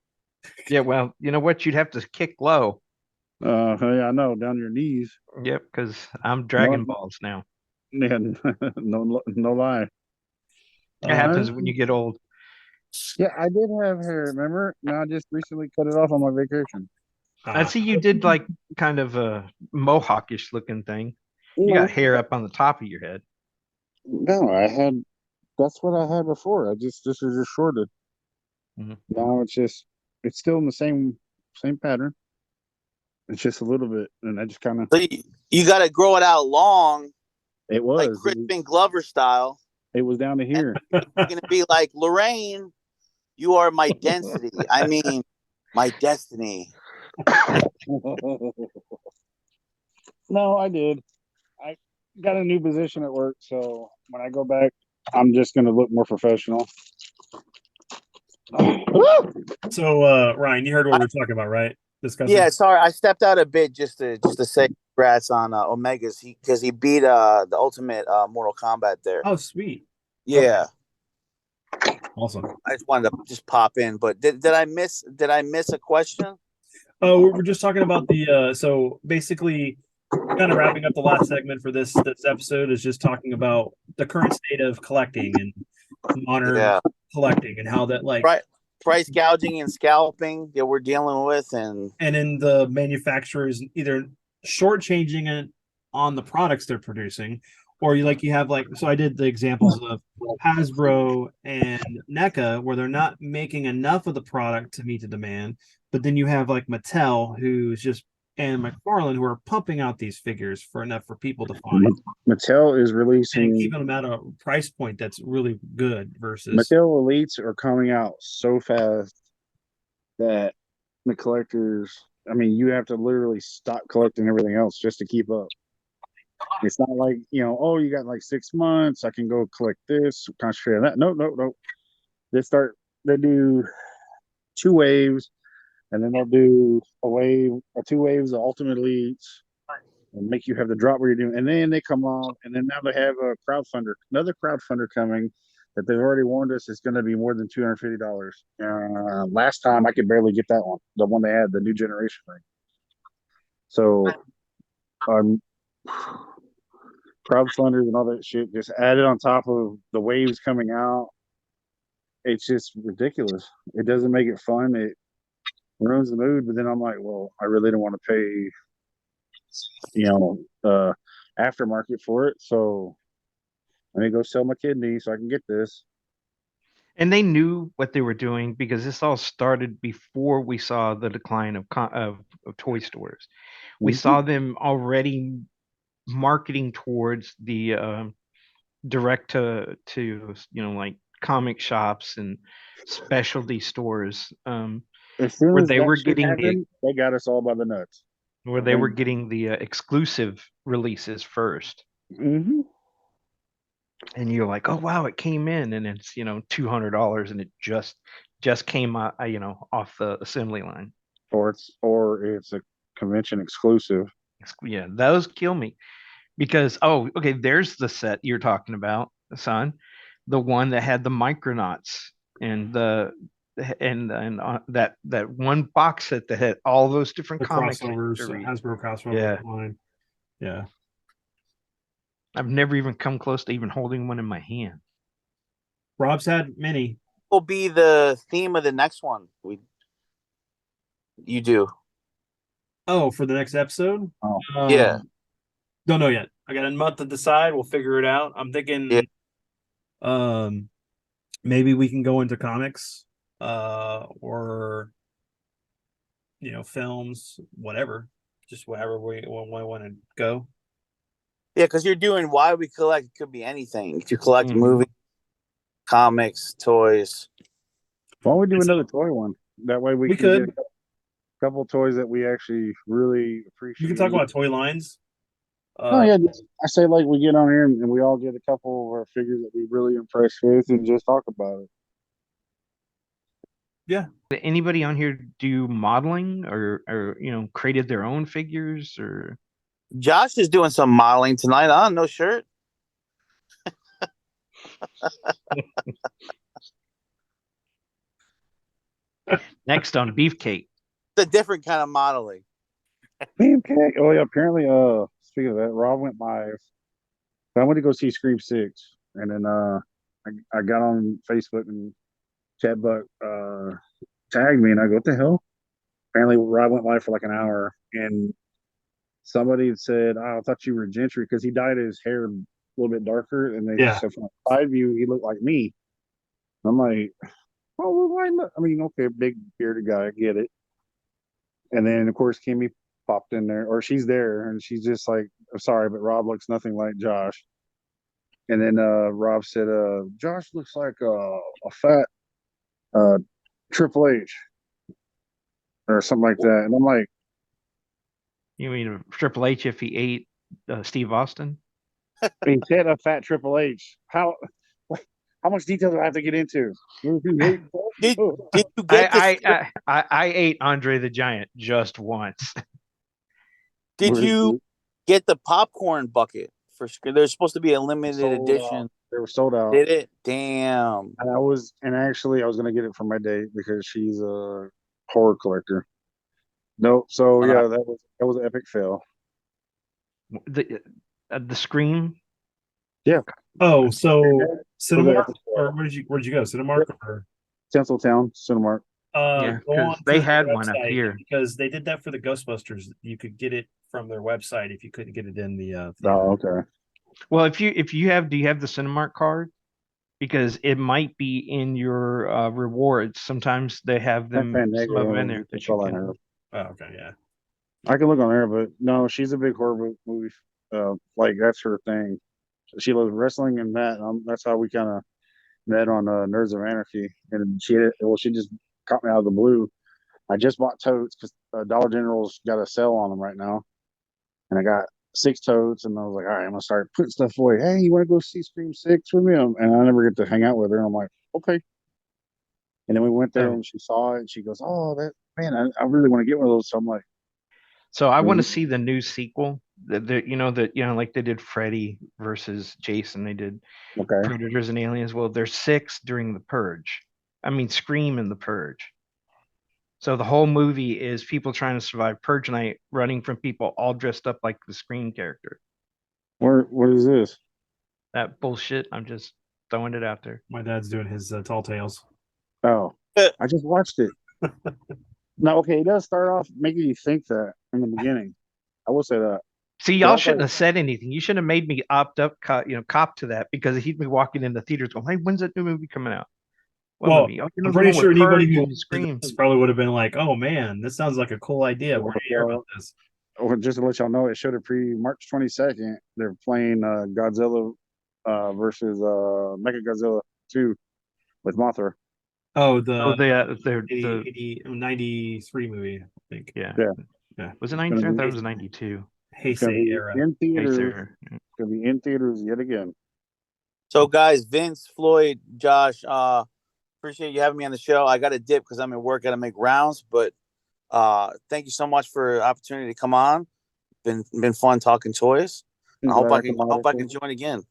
Yeah, well, you know what? You'd have to kick low.
Yeah, I know, down your knees.
Yep, because I'm Dragon Balls now.
Yeah, no lie.
It happens when you get old.
Yeah, I did have hair, remember? Now I just recently cut it off on my vacation.
I see you did like kind of a mohawkish looking thing. You got hair up on the top of your head.
No, that's what I had before. This is just shorted.
Mm-hmm.
Now it's still in the same pattern. It's just a little bit, and I just kind of.
So you got to grow it out long.
It was
like Crispin Glover style.
It was down to here.
You're gonna be like, Lorraine, you are my density. I mean, my destiny.
No, I did. I got a new position at work, so when I go back, I'm just gonna look more professional.
So, Ryan, you heard what we were talking about, right? Discussing.
Yeah, sorry, I stepped out a bit just to say congrats on Omegas because he beat the Ultimate Mortal Kombat there.
Oh, sweet.
Yeah.
Awesome.
I just wanted to just pop in, but did I miss a question?
Oh, we're just talking about the so basically kind of wrapping up the last segment for this episode is just talking about the current state of collecting and modern collecting and how that
price gouging and scalping that we're dealing with, and
in the manufacturers either shortchanging it on the products they're producing, or you have so I did the examples of Hasbro and NECA where they're not making enough of the product to meet the demand, but then you have Mattel and McFarlane who are pumping out these figures for enough for people to find.
Mattel is releasing
and keeping them at a price point that's really good versus
Mattel Elites are coming out so fast that the collectors, I mean, you have to literally stop collecting everything else just to keep up. It's not like, oh, you got like 6 months, I can go collect this, concentrate on that. No. They do 2 waves. and then they'll do a wave or two waves of ultimate elites and make you have the drop where you're doing, and then they come off, and then now they have a another crowdfunder coming that they've already warned us is going to be more than $250. Last time I could barely get that one, the one they had, the new generation thing. So, crowdfunders and all that shit just added on top of the waves coming out. It's just ridiculous. It doesn't make it fun. It ruins the mood. But then I'm like, well, I really don't want to pay, aftermarket for it. So let me go sell my kidney so I can get this.
And they knew what they were doing because this all started before we saw the decline of toy stores. We
Mhm.
saw them already marketing towards the direct to like comic shops and specialty stores,
As soon
where
as
they
that
were
shit
getting
happened, they got us all by the nuts.
exclusive releases first.
Mm-hmm.
And you're like, oh wow, it came in and it's $200 and it just came out, off the assembly line.
Or it's a convention exclusive.
Yeah, those kill me because okay, there's the set you're talking about, son, the one that had the Micronauts and that one box set that had all those different
The
comics.
crossovers, Hasbro crossover
Yeah.
line. Yeah.
I've never even come close to even holding one in my hand.
Rob's had many.
Will be the theme of the next one you do.
Oh, for the next episode?
Oh.
Yeah.
Don't know yet.
I got a month to decide. We'll figure it out. I'm thinking,
maybe we can go into comics, or films, whatever, just whatever we want to go.
Yeah, because you're doing why we collect. It could be anything. If you collect
Mhm.
movies, comics, toys.
Why don't we do
And so-
another toy one? That way we
We
can
could.
get a couple of toys that we actually really appreciate.
You can talk about toy lines.
Oh yeah, I say like we get on here and we all get a couple of our figures that we really impressed with and just talk about it.
Yeah.
Did anybody on here do modeling or created their own figures or?
Josh is doing some modeling tonight on no shirt.
Next on Beefcake.
It's a different kind of modeling.
Okay. Oh yeah, apparently speaking of that, Rob went live. I went to go see Scream 6 and then I got on Facebook and Chatbuck tagged me and I go, what the hell? Apparently Rob went live for like an hour and somebody had said, oh, I thought you were Gentry because he dyed his hair a little bit darker and they said from a side view he looked like me. I'm like, oh, why not? I mean, okay, big bearded guy, I get it. And then of course Kimmy popped in there, or she's there, and she's just like, I'm sorry, but Rob looks nothing like Josh. And then Rob said, Josh looks like a fat Triple H or something like that. And I'm like,
You mean Triple H if he ate Steve Austin?
he said a fat Triple H. How much detail do I have to get into?
Did you get
I ate Andre the Giant just once.
Did you get the popcorn bucket for? There's supposed to be a limited edition.
They were sold out.
Did it? Damn.
Actually I was gonna get it for my date because she's a horror collector. Nope. So yeah, that was an epic fail.
The Scream.
Yeah.
Oh, so
Was
Cinemark,
it-
or where'd you go? Cinemark or
Tinseltown, Cinemark.
Yeah,
go
'cause
on
they
to
had
their
one up
website,
here.
because they did that for the Ghostbusters. You could get it from their website if you couldn't get it in the theater.
Oh, okay.
Well, do you have the Cinemark card? Because it might be in your rewards. Sometimes they have them some of them in there that you can.
Oh, okay, yeah.
I can look on there, but no, she's a big horror movie. Like that's her thing. She loves wrestling and that. That's how we kind of met on Nerds of Anarchy. And she just caught me out of the blue. I just bought totes because Dollar General's got a sale on them right now, and I got 6 totes. And I was like, all right, I'm gonna start putting stuff away. Hey, you want to go see Scream 6 with me? And I never get to hang out with her. And I'm like, okay. And then we went there
Oh.
and she saw it and she goes, "Oh, that man, I really want to get one of those." So I'm like,
So I want to
Mhm.
see the new sequel. Like they did Freddy versus Jason. They did
"Okay,
Predators and Aliens. Well, there's 6 during the Purge. I mean, Scream and the Purge. So the whole movie is people trying to survive Purge night, running from people all dressed up like the Scream character.
what is this?"
That bullshit. I'm just throwing it out there.
My dad's doing his Tall Tales.
Oh, I just watched it. Now, okay, it does start off making you think that in the beginning. I will say that.
See,
But
y'all
I
shouldn't
thought,
have said anything. You should have made me cop to that because he'd be walking in the theaters going, "Hey, when's that new movie coming out?" What
Well,
movie? Oh,
I'm
the
pretty
one
sure
with
anybody
Purge
who
and
did
Scream.
this probably would have been like, "Oh man, this sounds like a cool idea. We're gonna hear about this."
just to let y'all know, it showed it March 22nd. They're playing Godzilla versus Mecha Godzilla 2 with Mothra.
Oh,
Oh,
the
they're
93 movie, I think.
yeah.
Yeah.
Was it
It's gonna
93? I thought
be
it was 92.
it's gonna
Heisei
be
era.
in
Hey,
theaters.
sir.
It's gonna be in theaters yet again.
So, guys, Vince, Floyd, Josh, appreciate you having me on the show. I got to dip because I'm at work. Got to make rounds, but thank you so much for the opportunity to come on. Been fun talking toys. I hope I can join again.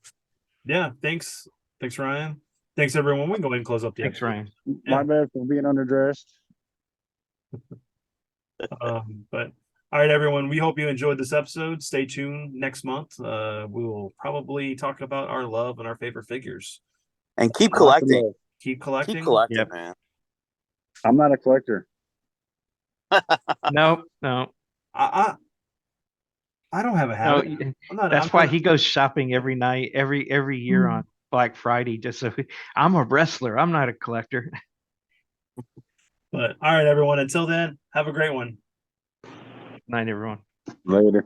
Yeah, thanks. Thanks, Ryan. Thanks, everyone. We can go ahead and close up the
Thanks,
episode.
Ryan.
My bad for being underdressed.
But all right, everyone. We hope you enjoyed this episode. Stay tuned next month. We will probably talk about our love and our favorite figures.
And keep
Lots of
collecting.
love.
Keep collecting.
Keep collecting,
Yep.
man.
I'm not a collector.
No.
I don't have a
No,
habit.
that's why he goes shopping every night, every year on Black Friday. Just so I'm a wrestler. I'm not a collector.
But all right, everyone. Until then, have a great one.
Night, everyone.
Later.